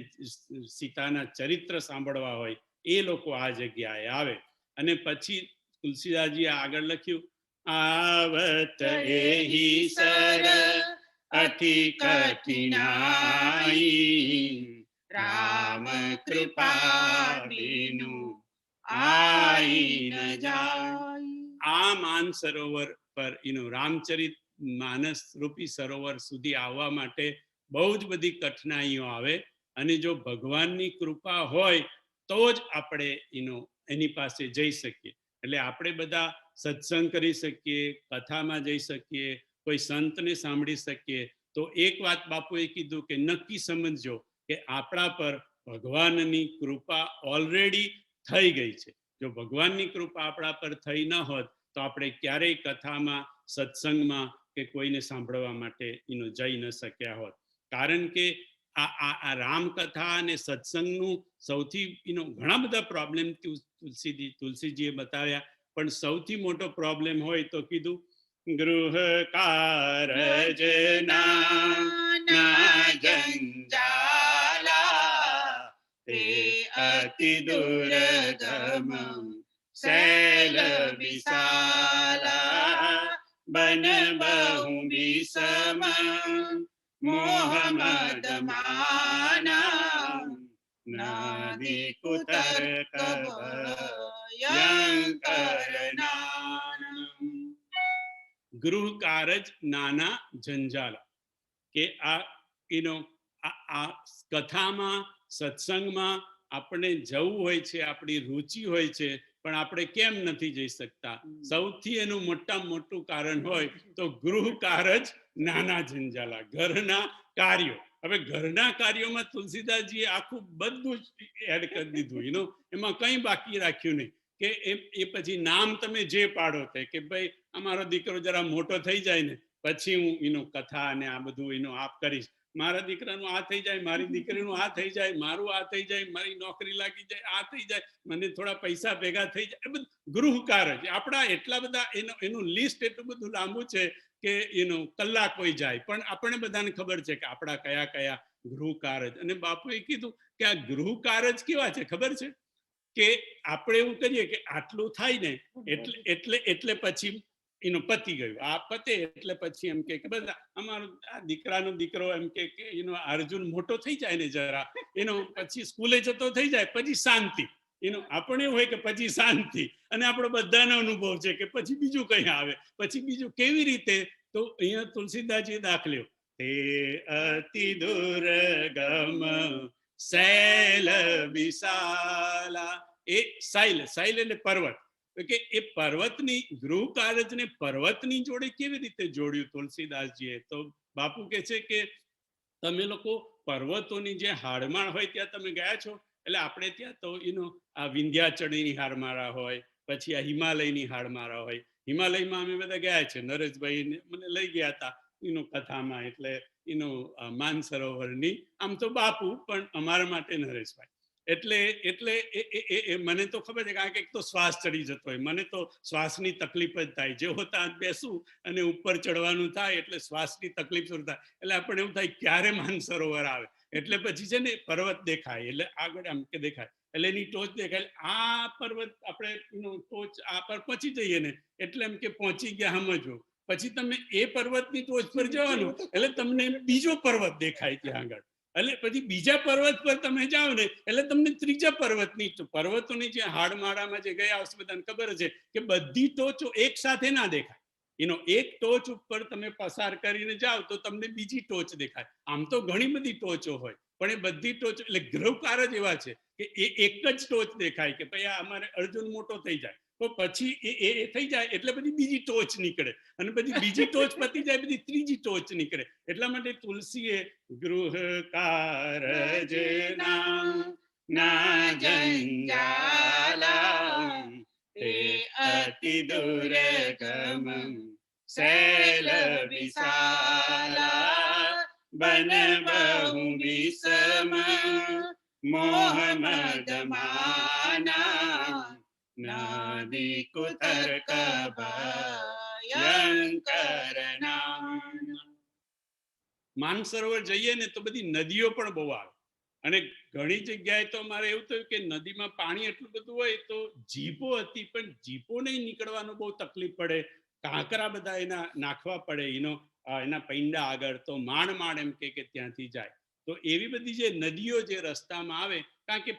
સીતાના ચરિત્ર સાંભળવા હોય એ લોકો આ જગ્યાએ આવે. અને પછી તુલસીદાસજી આગળ લખ્યું, આવત એહી સર અતિ કઠિનાઈ રામ કૃપા બિનુ આઈ ન જાય. આ માન સરોવર પર રામચરિત માનસ રૂપી સરોવર સુધી આવવા માટે બહુ જ બધી કઠિનાઈઓ આવે, અને જો ભગવાનની કૃપા હોય તો જ આપણે એની પાસે જઈ શકીએ. એટલે આપણે બધા સત્સંગ કરી શકીએ, કથામાં જઈ શકીએ, કોઈ સંતને સાંભળી શકીએ. તો એક વાત બાપુએ કીધું કે નક્કી સમજજો કે આપણા પર ભગવાનની કૃપા ઓલરેડી થઈ ગઈ છે. જો ભગવાનની કૃપા આપણા પર થઈ ન હોત તો આપણે ક્યારેય કથામાં, સત્સંગમાં કે કોઈને સાંભળવા માટે જઈ ન શક્યા હોત. કારણ કે આ રામકથા અને સત્સંગનું સૌથી ઘણા બધા પ્રોબ્લેમ તુલસીજીએ બતાવ્યા, પણ સૌથી મોટો પ્રોબ્લેમ હોય તો કીધું ગૃહ કારજ ના જંજાલા તે અતિ દુર્ગમ શૈલ વિશાલા બન બહુ વિષમ મોહમદ માના નદી કુતર્ક ગૃહ કારજ નાના જંજાલા, કે આ કથામાં, સત્સંગમાં આપણે જવું હોય છે, આપણી રુચિ હોય છે, પણ આપણે કેમ નથી જઈ શકતા? સૌથી એનું મોટું કારણ હોય તો ગૃહ કારજ નાના જંજાલા, ઘરના કાર્યો. હવે ઘરના કાર્યોમાં તુલસીદાસજીએ આખું બધું જ એડ કરી દીધું, એમાં કંઈ બાકી રાખ્યું નહીં. કે એ પછી નામ તમે જે પાડો તે કે ભાઈ અમારો દીકરો જરા મોટો થઈ જાય ને પછી હું કથા અને આ બધું આપ કરીશ, મારા દીકરાનું આ થઈ જાય, મારી દીકરીનું આ થઈ જાય, મારું આ થઈ જાય, મારી નોકરી લાગી જાય, આ થઈ જાય, મને થોડા પૈસા ભેગા થઈ જાય. એ બધું ગૃહ કાર્ય. આપણા એટલા બધા એનું લિસ્ટ એટલું બધું લાંબુ છે કે કલાક કોઈ જાય, પણ આપણને બધાને ખબર છે કે આપણા કયા કયા ગૃહ કાર્ય. અને બાપુએ કીધું કે આ ગૃહ કાર્ય કેવા છે ખબર છે? કે આપણે એવું કરીએ કે આટલું થાય ને એટલે પછી પતી ગયું. આ પતે એટલે પછી એમ કે બધા અમારો આ દીકરાનો દીકરો એમ કે અર્જુન મોટો થઈ જાય ને જરા, પછી સ્કૂલે જતો થઈ જાય પછી શાંતિ. આપણે એવું હોય કે પછી શાંતિ, અને આપણો બધાનો અનુભવ છે કે પછી બીજું કઈ આવે, પછી બીજું કેવી રીતે? તો અહીંયા તુલસીદાસજી દાખલ્યો, તે અતિ દુર્ગમ શૈલ વિશાલા. એ શૈલ એટલે પર્વત, કે એ પર્વતની ગૃહ કારજને પર્વતની જોડે કેવી રીતે જોડ્યું તુલસીદાસજીએ? તો બાપુ કહે છે કે તમે લોકો પર્વતોની જે હાડમાળ હોય ત્યાં તમે ગયા છો? એટલે આપણે ત્યાં તો આ વિંધ્યાચળની હાડમાળા હોય, પછી આ હિમાલયની હાડમાળા હોય. હિમાલયમાં અમે બધા ગયા છે, નરેશભાઈ મને લઈ ગયા હતા કથામાં, એટલે માનસરોવરની. આમ તો બાપુ, પણ અમારા માટે નરેશભાઈ. એટલે મને તો ખબર છે, કારણ કે એક તો શ્વાસ ચડી જતો હોય, મને તો શ્વાસની તકલીફ જ થાય. જેવો ત્યાં બેસું અને ઉપર ચડવાનું થાય એટલે શ્વાસની તકલીફ શરૂ થાય. એટલે આપણે એવું થાય ક્યારે માનસરોવર આવે. એટલે પછી છે ને પર્વત દેખાય, એટલે આગળ આમ કે દેખાય, એટલે એની ટોચ દેખાય, આ પર્વત આપણે ટોચ આ પર પહોંચી જઈએ ને એટલે એમ કે પહોંચી ગયા સમજો. પછી તમે એ પર્વતની ટોચ પર જવાનું એટલે તમને બીજો પર્વત દેખાય ત્યાં આગળ, એટલે પછી બીજા પર્વત પર તમે જાઓ ને એટલે તમને ત્રીજા પર્વતની પર્વતોની જે હાડમાળામાં જે ગયા હશે બધાને ખબર છે કે બધી ટોચો એક સાથે ના દેખાય. એક ટોચ ઉપર તમે પસાર કરીને જાઓ તો તમને બીજી ટોચ દેખાય. આમ તો ઘણી બધી ટોચો હોય પણ એ બધી ટોચ એટલે ગ્રહકાર જ એવા છે કે એ એક જ ટોચ દેખાય કે ભાઈ આ અમારે અર્જુન મોટો થઈ જાય તો પછી એ થઈ જાય એટલે બધી બીજી ટોચ નીકળે, અને પછી બીજી ટોચ પતી જાય બધી ત્રીજી ટોચ નીકળે. એટલા માટે તુલસીએ ગૃહ કારજ ના જંજાલા તે અતિ દુર્ગમ શૈલ વિશાલા બન બહુ વિષમ મોહમદ માના નદી કુતર્ક ભયંકર નામ. માનસરોવર જઈએ ને તો બધી નદીઓ પણ બહુ આવે, અને ઘણી જગ્યાએ તો અમારે એવું થયું કે નદીમાં પાણી એટલું બધું હોય તો જીપો હતી પણ જીપો નહીં નીકળવાનું બહુ તકલીફ પડે, કાંકરા બધા એના નાખવા પડે એના પૈંડા આગળ, તો માંડ એમ કે ત્યાંથી જાય. તો એવી બધી જે નદીઓ જે રસ્તામાં આવે, કારણ કે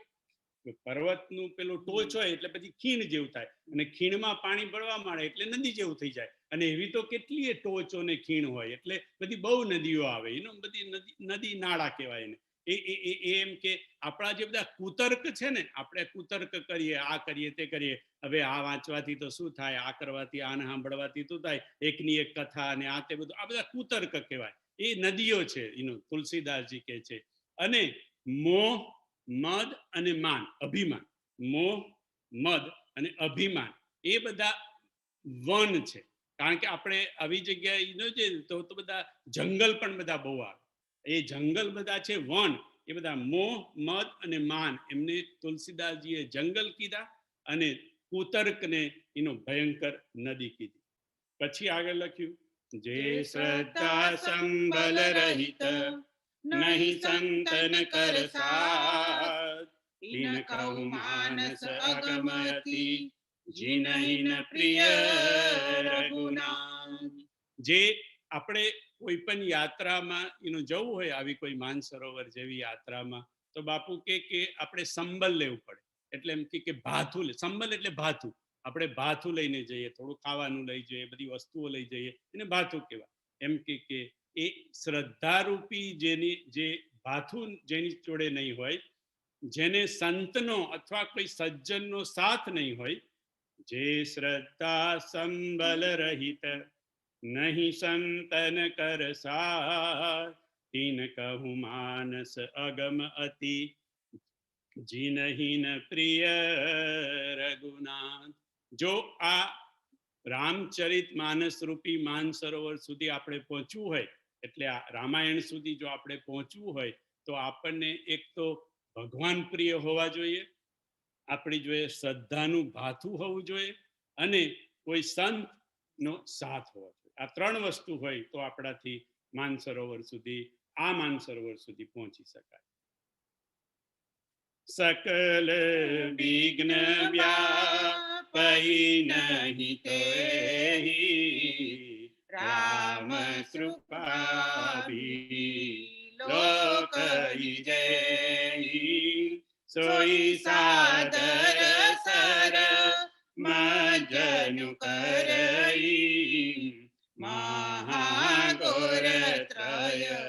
પર્વતનું પેલું ટોચ હોય એટલે પછી ખીણ જેવું થાય, અને ખીણમાં પાણી ભરવા માંડે એટલે નદી જેવું થઈ જાય, અને એવી તો કેટલી ટોચો ને ખીણ હોય એટલે બધી બહુ નદીઓ આવે, બધી નદી નાળા કહેવાય એને. એમ કે આપણા જે બધા કુતર્ક છે ને, આપણે કુતર્ક કરીએ, આ કરીએ તે કરીએ, હવે આ વાંચવાથી તો શું થાય, આ કરવાથી આને સાંભળવાથી શું થાય, એકની એક કથા અને આ તે બધું, આ બધા કુતર્ક કહેવાય. એ નદીઓ છે તુલસીદાસજી કહે છે. અને મોહ મદ અને માન, અભિમાન, મોહ મદ અને અભિમાન એ બધા વન છે. કારણ કે આપણે આવી જગ્યાએ તો બધા જંગલ પણ બધા બહુ આવે, એ જંગલ બધા છે વન, એ બધા મોહ મદ અને માન એમને તુલસીદાસજીએ જંગલ કીધા, અને કુતર્કને ભયંકર નદી કીધી. પછી આગળ લખ્યું, જે શ્રદ્ધા સંબલ રહિત નહીં સંતન કર સાથ, ઈન કહું માનસ અગમયતી જીનહીન પ્રિય રઘુનાથ. જે આપણે કોઈ પણ યાત્રામાં જવું હોય, આવી કોઈ માનસરોવર જેવી યાત્રામાં, તો બાપુ કે આપણે સંબલ લેવું પડે. એટલે એમ કે ભાથું, સંબલ એટલે ભાથું, આપણે ભાથું લઈને જઈએ, થોડું ખાવાનું લઈ જઈએ, બધી વસ્તુઓ લઈ જઈએ, એને ભાથું કહેવાય. એમ કે એ શ્રદ્ધારૂપી જે ભાથું જેની જોડે નહીં હોય, જેને સંતનો અથવા કોઈ સજ્જનનો સાથ નહીં હોય, જે શ્રદ્ધા સંબલ રહિત નહીં સંતન કર સાથ, તીન કહું માનસ અગમ અતિ જીનહીન પ્રિય રઘુનાથ. જો આ રામચરિત માનસ રૂપી માનસરોવર સુધી આપણે પહોંચવું હોય, એટલે આ રામાયણ સુધી જો આપણે પહોંચવું હોય, તો આપણને એક તો ભગવાન પ્રિય હોવા જોઈએ, આપણી જોઈએ શ્રદ્ધાનું ભાથું હોવું જોઈએ, અને કોઈ સંતનો સાથ હોવો જોઈએ. આ ત્રણ વસ્તુ હોય તો આપણાથી માનસરોવર સુધી, આ માનસરોવર સુધી પહોંચી શકાય. સકલ વિઘ્ન વ્યાપઈ નહીં તેહી, રામ કૃપાભી લોકઈ જેહી, સોઈ સાદર સર મજનુ કરઈ, મહાગોર ત્રય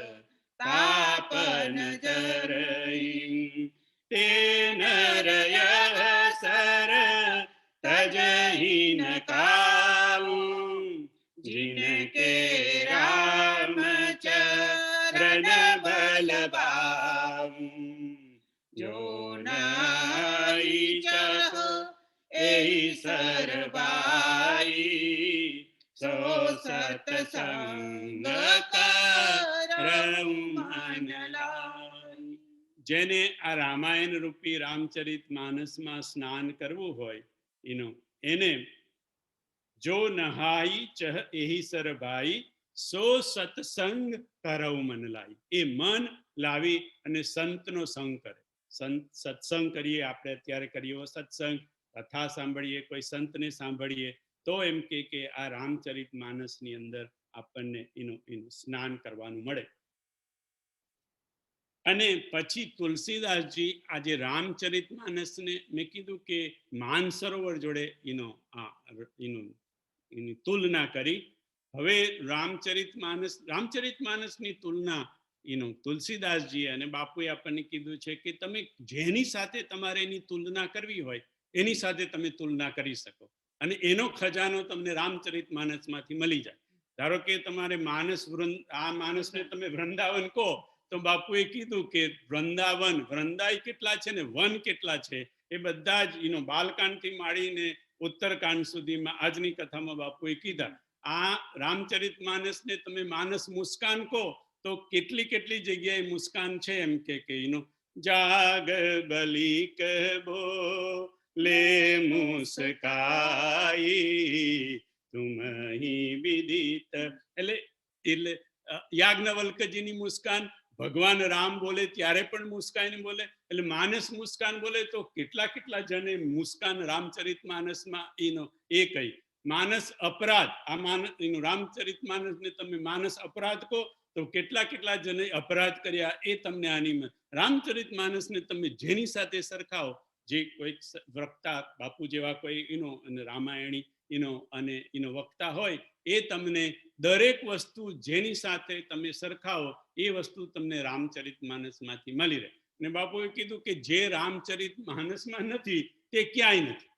તાપન જરઈ, તે નરય સર તજહીન કાઉં, जिनके राम चरण बल बाऊं, जो नाई चहो एहि सरबाई, सो सत्संग करऊं मन लाई. જેને આ રામાયણ રૂપી રામચરિત માનસમાં સ્નાન કરવું હોય, એને જો નહાઈ ચહ એહી સરભાઈ, સો સત્સંગ કરવ મન લાઈ. એ મન લાવી અને સંતનો સંગ કરે. સત્સંગ કરીએ, આપણે અત્યારે કરીએ સત્સંગ, કથા સાંભળીએ, કોઈ સંતને સાંભળીએ, તો એમ કે આ રામચરિત માનસની અંદર આપણને એનું સ્નાન કરવાનું મળે. અને પછી તુલસીદાસજી આજે રામચરિત માનસને મેં કીધું કે માનસરોવર જોડે એની તુલના કરી. હવે રામચરિત માનસની તુલના તુલસીદાસજી અને બાપુએ આપણને કીધું છે કે તમે જેની સાથે તમારે એની તુલના કરવી હોય એની સાથે તમે તુલના કરી શકો, અને એનો ખજાનો તમને રામચરિત માનસમાંથી મળી જાય. ધારો કે તમારે આ માનસને તમે વૃંદાવન કહો, તો બાપુએ કીધું કે વૃંદાય કેટલા છે ને વન કેટલા છે, એ બધા જ બાલકાંડથી માંડીને ઉત્તરકાંડ સુધીમાં આજની કથામાં બાપુએ કીધા. આ રામચરિત માનસને તમે માનસ મુસ્કાન કહો તો કેટલી જગ્યાએ મુસ્કાન છે, એમ કે જાગ બલી કહો લે મુસ્કાઈ તુમ હી વિદિત. એટલે યાજ્ઞવલ્કજીની મુસ્કાન, ભગવાન રામ બોલે ત્યારે પણ મુસ્કાઈને બોલે, એટલે માનસ મુસ્કાન બોલે તો કેટલા જણે મુસ્કાન રામચરિત માનસમાં એ કહી. માનસ અપરાધ, આ રામચરિત માનસને તમે માનસ અપરાધ કહો તો કેટલા જણે અપરાધ કર્યા એ તમને આની. રામચરિત માનસને તમે જેની સાથે સરખાવો, જે કોઈ વક્તા બાપુ જેવા કોઈ રામાયણી અને વક્તા હોય, એ તમને દરેક વસ્તુ જેની સાથે તમે સરખાવો એ વસ્તુ તમને રામચરિત માનસમાંથી મળી રહે. અને બાપુએ કીધું કે જે રામચરિત માનસમાં નથી તે ક્યાંય નથી.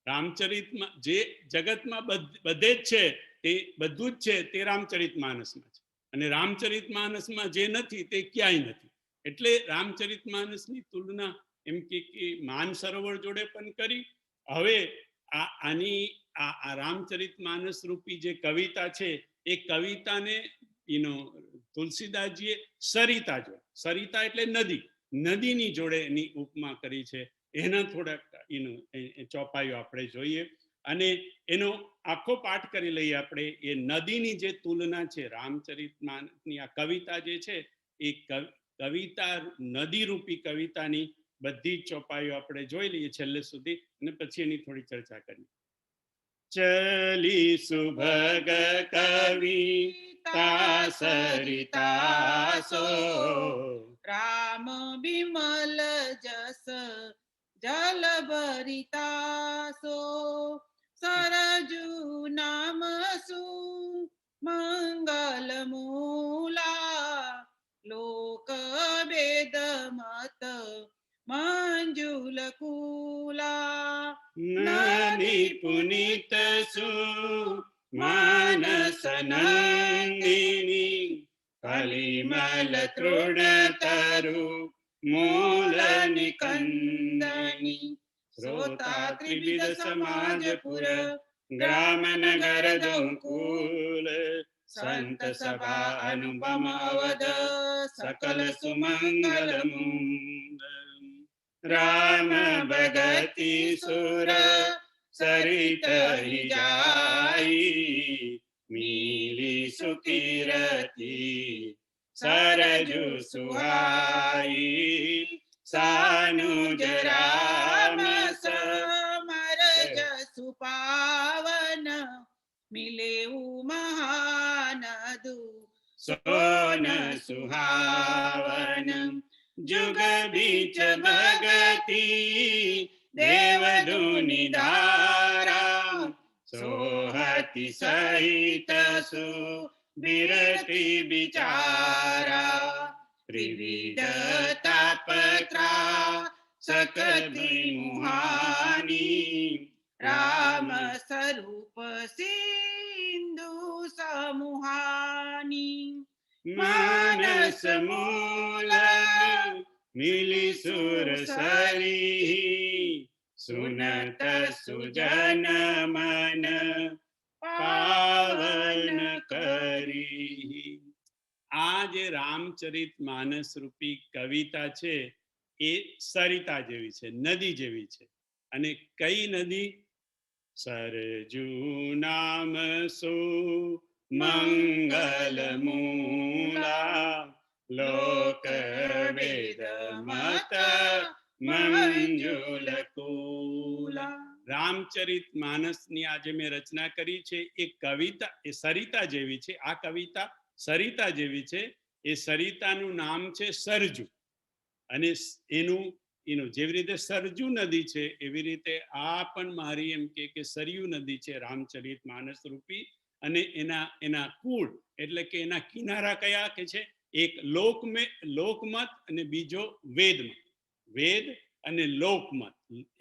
રામચરિતમાં જે જગતમાં બધે જ છે તે બધું જ છે તે રામચરિત માનસમાં છે, અને રામચરિત માનસમાં જે નથી તે ક્યાંય નથી. એટલે રામચરિત માનસની તુલના એમ કે માનસરોવર જોડે પણ કરી. હવે આ રામચરિત માનસ રૂપી જે કવિતા છે એ કવિતાને તુલસીદાસજીએ સરિતા એટલે નદીની જોડે એની ઉપમા કરી છે. એના થોડાક ચોપાઈઓ આપણે જોઈએ અને એનો આખો પાઠ કરી લઈએ આપણે. એ નદીની જે તુલના છે રામચરિત માનસની આ કવિતા જે છે એ કવિતા નદી રૂપી કવિતાની બધી જ ચોપાઈઓ આપણે જોઈ લઈએ છેલ્લે સુધી, અને પછી એની થોડી ચર્ચા કરીએ. ચલી સુભગ કવિતા સરિતાસો રામ બિમલ જસ જલ ભરિતાસો સરજુ નામ સુ મંગલ મૂલા લોક વેદ મત મંજુલ કુલા નાની પુનિત સુ માનસ નંદિની કલિમલ તૃણ તરુ મૂલ નિકંદની શ્રોતા ત્રિવિધ સમાજપુર ગ્રામ નગર દંકુલ સંત સભા અનુપમ અવધ સકલ સુમંગલ રામ ભગતિ સુર સરિત જાઈ મિલી સુકીરતી સરજુ સુહાઈ સાનુજ રામ સમર જસુ પાવન મિલે મહાનદુ સોન સુહાવન जुग बीच भगति देव धुनि धारा सोहति सहित सु विरति विचारा त्रिविध तापत्रा सकति मुहानी राम स्वरूप सिंधु समुहानी मानस मूल मिली सुर सरी सुनत सुजन मन पावन करी. આ જે રામચરિત માનસ રૂપી કવિતા છે એ સરિતા જેવી છે, નદી જેવી છે. અને કઈ નદી? સરજુ નામ સો મંગલ મૂલા લોક વેદ મત મંજુલ કુલા. રામચરિત માનસની આજે મેં રચના કરી છે એ કવિતા એ સરિતા જેવી છે. આ કવિતા સરિતા જેવી છે. એ સરિતાનું નામ છે સરજુ. અને એનું જેવી રીતે સરજુ નદી છે એવી રીતે આ પણ મારી એમ કે સરયુ નદી છે રામચરિત માનસ રૂપી. અને એના કુળ એટલે કે એના કિનારા કયા કે છે, એક લોકમત અને બીજો વેદમત. વેદ અને લોકમત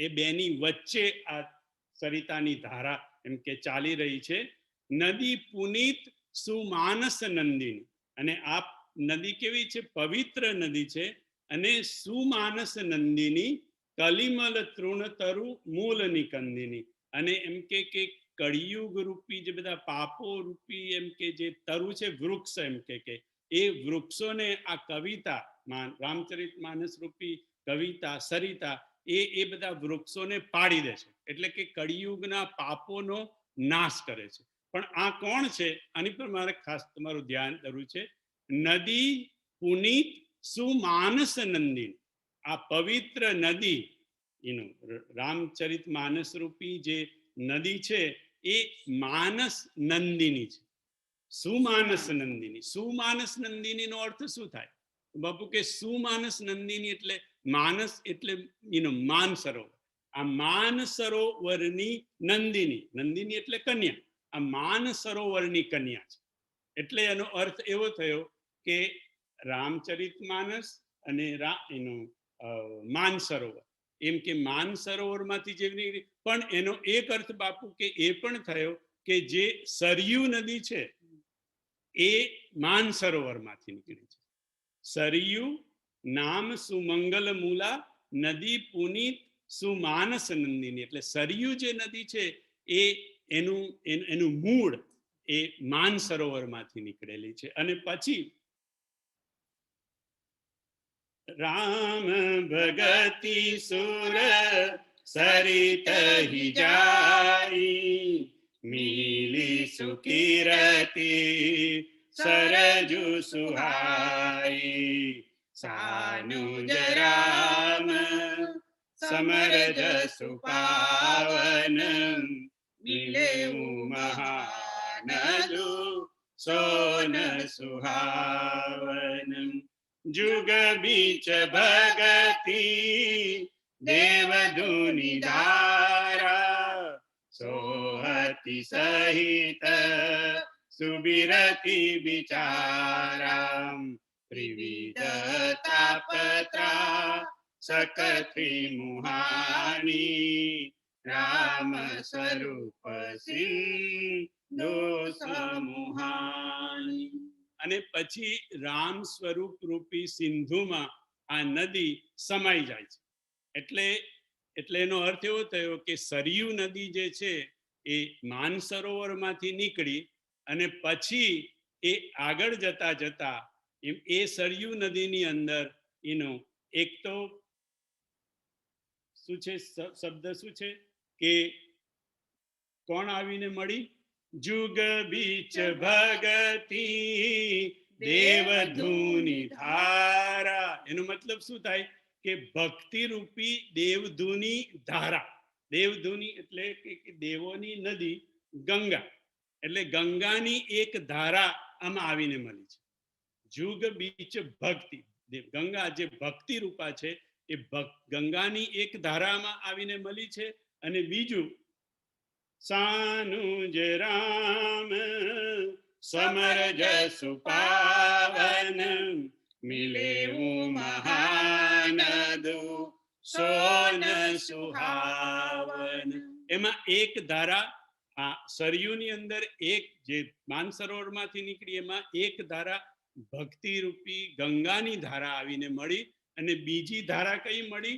એ બેની વચ્ચે આ સરિતાની ધારા એમ કે ચાલી રહી છે. નદી પુનિત સુમાનસ નંદિની. અને આ નદી કેવી છે? પવિત્ર નદી છે. અને સુમાનસ નંદિની કલિમલ તૃણતરુ મૂલ નિકંદિની. અને એમ કે કળિયુગ રૂપી જે બધા પાપો રૂપી એમ કે જે તરુ છે, વૃક્ષ એમ કે એ વૃક્ષોને આ કવિતા રામચરિત માનસ રૂપી કવિતા સરિતા એ બધા વૃક્ષોને પાડી દે છે. એટલે કે કળિયુગના પાપોનો નાશ કરે છે. પણ આ કોણ છે? આની પર મારે ખાસ તમારું ધ્યાન કરવું છે. નદી પુનિત સુમાનસ નંદિની. આ પવિત્ર નદી એનું રામચરિત માનસ રૂપી જે નદી છે એ માનસ નંદિની છે. સુમાનસ નંદિની. સુમાનસ નંદિની નો અર્થ શું થાય? બાપુ કે સુમાનસ નંદિની એટલે માનસ એટલે માન સરોવર. આ માન સરોવરની નંદિની. નંદિની એટલે કન્યા. આ માન સરોવરની કન્યા છે. એટલે એનો અર્થ એવો થયો કે રામચરિત માનસ અને માન સરોવર. એમ કે માન સરોવર માંથી જેવી. પણ એનો એક અર્થ બાપુ કે એ પણ થયો કે જે સરયુ નદી છે એ માન સરોવર માંથી નીકળી છે. સરયુ નામ સુમંગલ મૂલા નદી પુનિત સુમાનસ નંદિની. એટલે સરયુ જે નદી છે એ એનું મૂળ એ માન સરોવર માંથી નીકળેલી છે. અને પછી રામ ભગતિ સુર સરિત હિ જાઈ મિલી સુકીરતિ સરજુ સુહાઈ સાનુજ રામ સમરજ સુપાવન મિલે મહાનદુ સોન સુહાવન जुग बीच भगति देवधुनि धारा सोहति सहित सुबिरति विचारा त्रिविध तापत्रा सकथि मुहानी राम स्वरूप सिंधु समूहानी. અને પછી રામ સ્વરૂપ રૂપી સિંધુમાં આ નદી સમાઈ જાય છે. એટલે એનો અર્થ એવો થયો કે સરયુ નદી જે છે એ માનસરોવરમાંથી નીકળી અને પછી એ આગળ જતા એ સરયુ નદીની અંદર એનો એક તો શું છે શબ્દ શું છે કે કોણ આવીને મળી? जुग बीच भगति देवधुनि धारा. એનો મતલબ શું થાય કે ભક્તિ રૂપી દેવધુની ધારા. દેવધુની એટલે કે દેવોની નદી ગંગા. એટલે ગંગાની એક ધારા આમાં આવીને મળી છે. जुग बीच ભક્તિ. ગંગા જે ભક્તિ રૂપા છે એ ગંગાની એક ધારામાં આવીને મળી છે. અને બીજું સાનુજ રામ સમરજ સુપાવન મિલે મહાનદુ સોન સુહાવન. એમાં એક ધારા આ સરયુની અંદર એક જે માનસરોવર માંથી નીકળી એમાં એક ધારા ભક્તિ રૂપી ગંગાની ધારા આવીને મળી. અને બીજી ધારા કઈ મળી?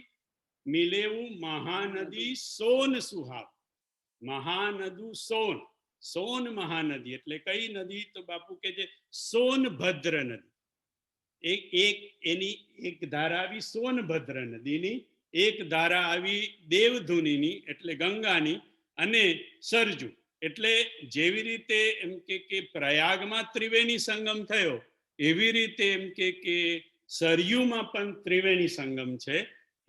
મિલેવું મહાનદી સોન સુહાવ. મહાનદુ સોન. સોન મહાનદી એટલે કઈ નદી? તો બાપુ કે છે સોનભદ્ર નદી. એની એક ધારા આવી સોનભદ્ર નદીની, એક ધારા આવી દેવધુનીની એટલે ગંગાની, અને સરજુ એટલે જેવી રીતે એમ કે પ્રયાગમાં ત્રિવેણી સંગમ થયો એવી રીતે એમ કે સરયુમાં પણ ત્રિવેણી સંગમ છે.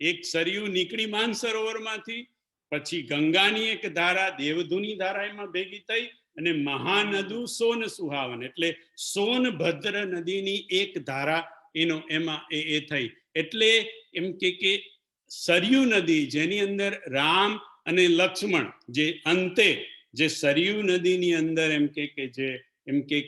એક સરયુ નીકળી માનસરોવરમાંથી, પછી ગંગાની એક ધારા દેવધુની ધારા એમાં ભેગી થઈ, અને મહાનદુ સોન સુહાવન એટલે સોનભદ્ર નદીની એક ધારા એનો એમાં એ થઈ. એટલે એમ કે સરયુ નદી જેની અંદર રામ અને લક્ષ્મણ જે અંતે જે સરયુ નદીની અંદર એમ કે જે એમ કે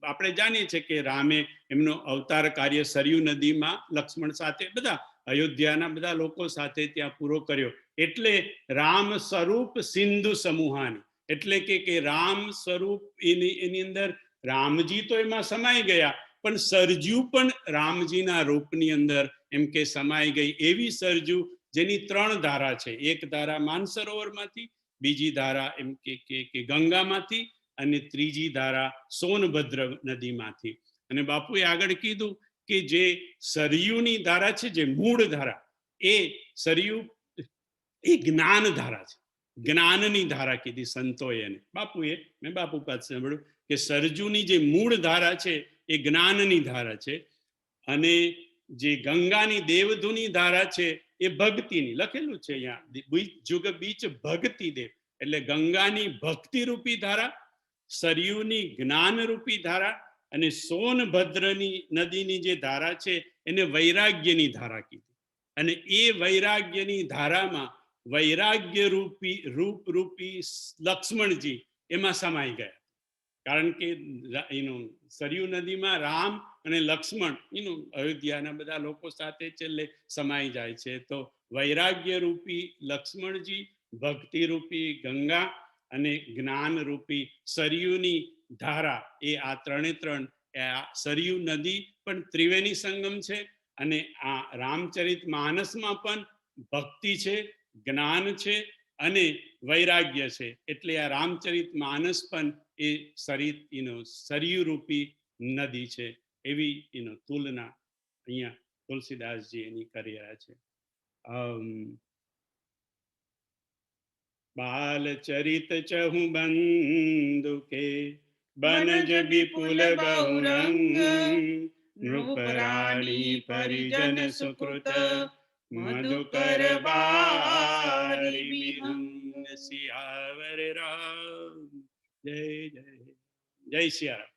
આપણે જાણીએ છીએ કે રામે એમનો અવતાર કાર્ય સરયુ નદીમાં લક્ષ્મણ સાથે બધા અયોધ્યાના બધા લોકો સાથે ત્યાં પૂરો કર્યો. એટલે રામ સ્વરૂપ સિંધુ સમૂહાની એટલે કે રામ સ્વરૂપ એની અંદર રામજી તો એમાં સમાઈ ગયા, પણ સરજુ પણ રામજીના રૂપની અંદર એમ કે સમાઈ ગઈ. એવી સરજુ જેની 3 ધારા છે. એક ધારા માનસરોવરમાંથી, બીજી ધારા એમ કે ગંગામાંથી, અને ત્રીજી ધારા સોનભદ્ર નદીમાંથી. અને બાપુએ આગળ કીધું કે જે સરયુની ધારા છે, જે મૂળ ધારા, એ સરયુ એ જ્ઞાન ધારા છે. જ્ઞાનની ધારા કીધી સંતોએ એને. બાપુએ મેં બાપુ પાસે સાંભળ્યું કે સરજુની જે મૂળ ધારા છે એ જ્ઞાનની ધારા છે, અને જે ગંગાની દેવધુની ધારા છે એ ભક્તિની. લખેલું છે અહીંયા જુગ બીચ ભક્તિ દેવ, એટલે ગંગાની ભક્તિ રૂપી ધારા, સરયુની જ્ઞાન રૂપી ધારા, અને સોનભદ્રની નદીની જે ધારા છે એને વૈરાગ્યની ધારા કીધી. અને એ વૈરાગ્યની ધારામાં વૈરાગ્ય રૂપી લક્ષ્મણજી એમાં સમાઈ ગયા. કારણ કે સરયુ નદીમાં રામ અને લક્ષ્મણ અયોધ્યાના બધા લોકો સાથે છેલ્લે સમાઈ જાય છે. તો વૈરાગ્ય રૂપી લક્ષ્મણજી, ભક્તિ રૂપી ગંગા, અને જ્ઞાન રૂપી સરયુની ધારા, એ આ 3 આ સરયુ નદી પણ ત્રિવેણી સંગમ છે. અને આ રામચરિત માનસમાં પણ ભક્તિ છે, જ્ઞાન છે, અને વૈરાગ્ય છે. એટલે આ રામચરિત માનસ પણ એ સરયુ રૂપી નદી છે. એવી તુલના અહીંયા તુલસીદાસજી એની કરી રહ્યા છે. બાલચરિત ચહુ બંધુ કે બનજ વિપુલ બહુરંગ, નૃપરાણી પરિજન સુકૃત મધુકર બારી વિહંગ. સિયાવર રામ. જય જય જય સિયા રામ.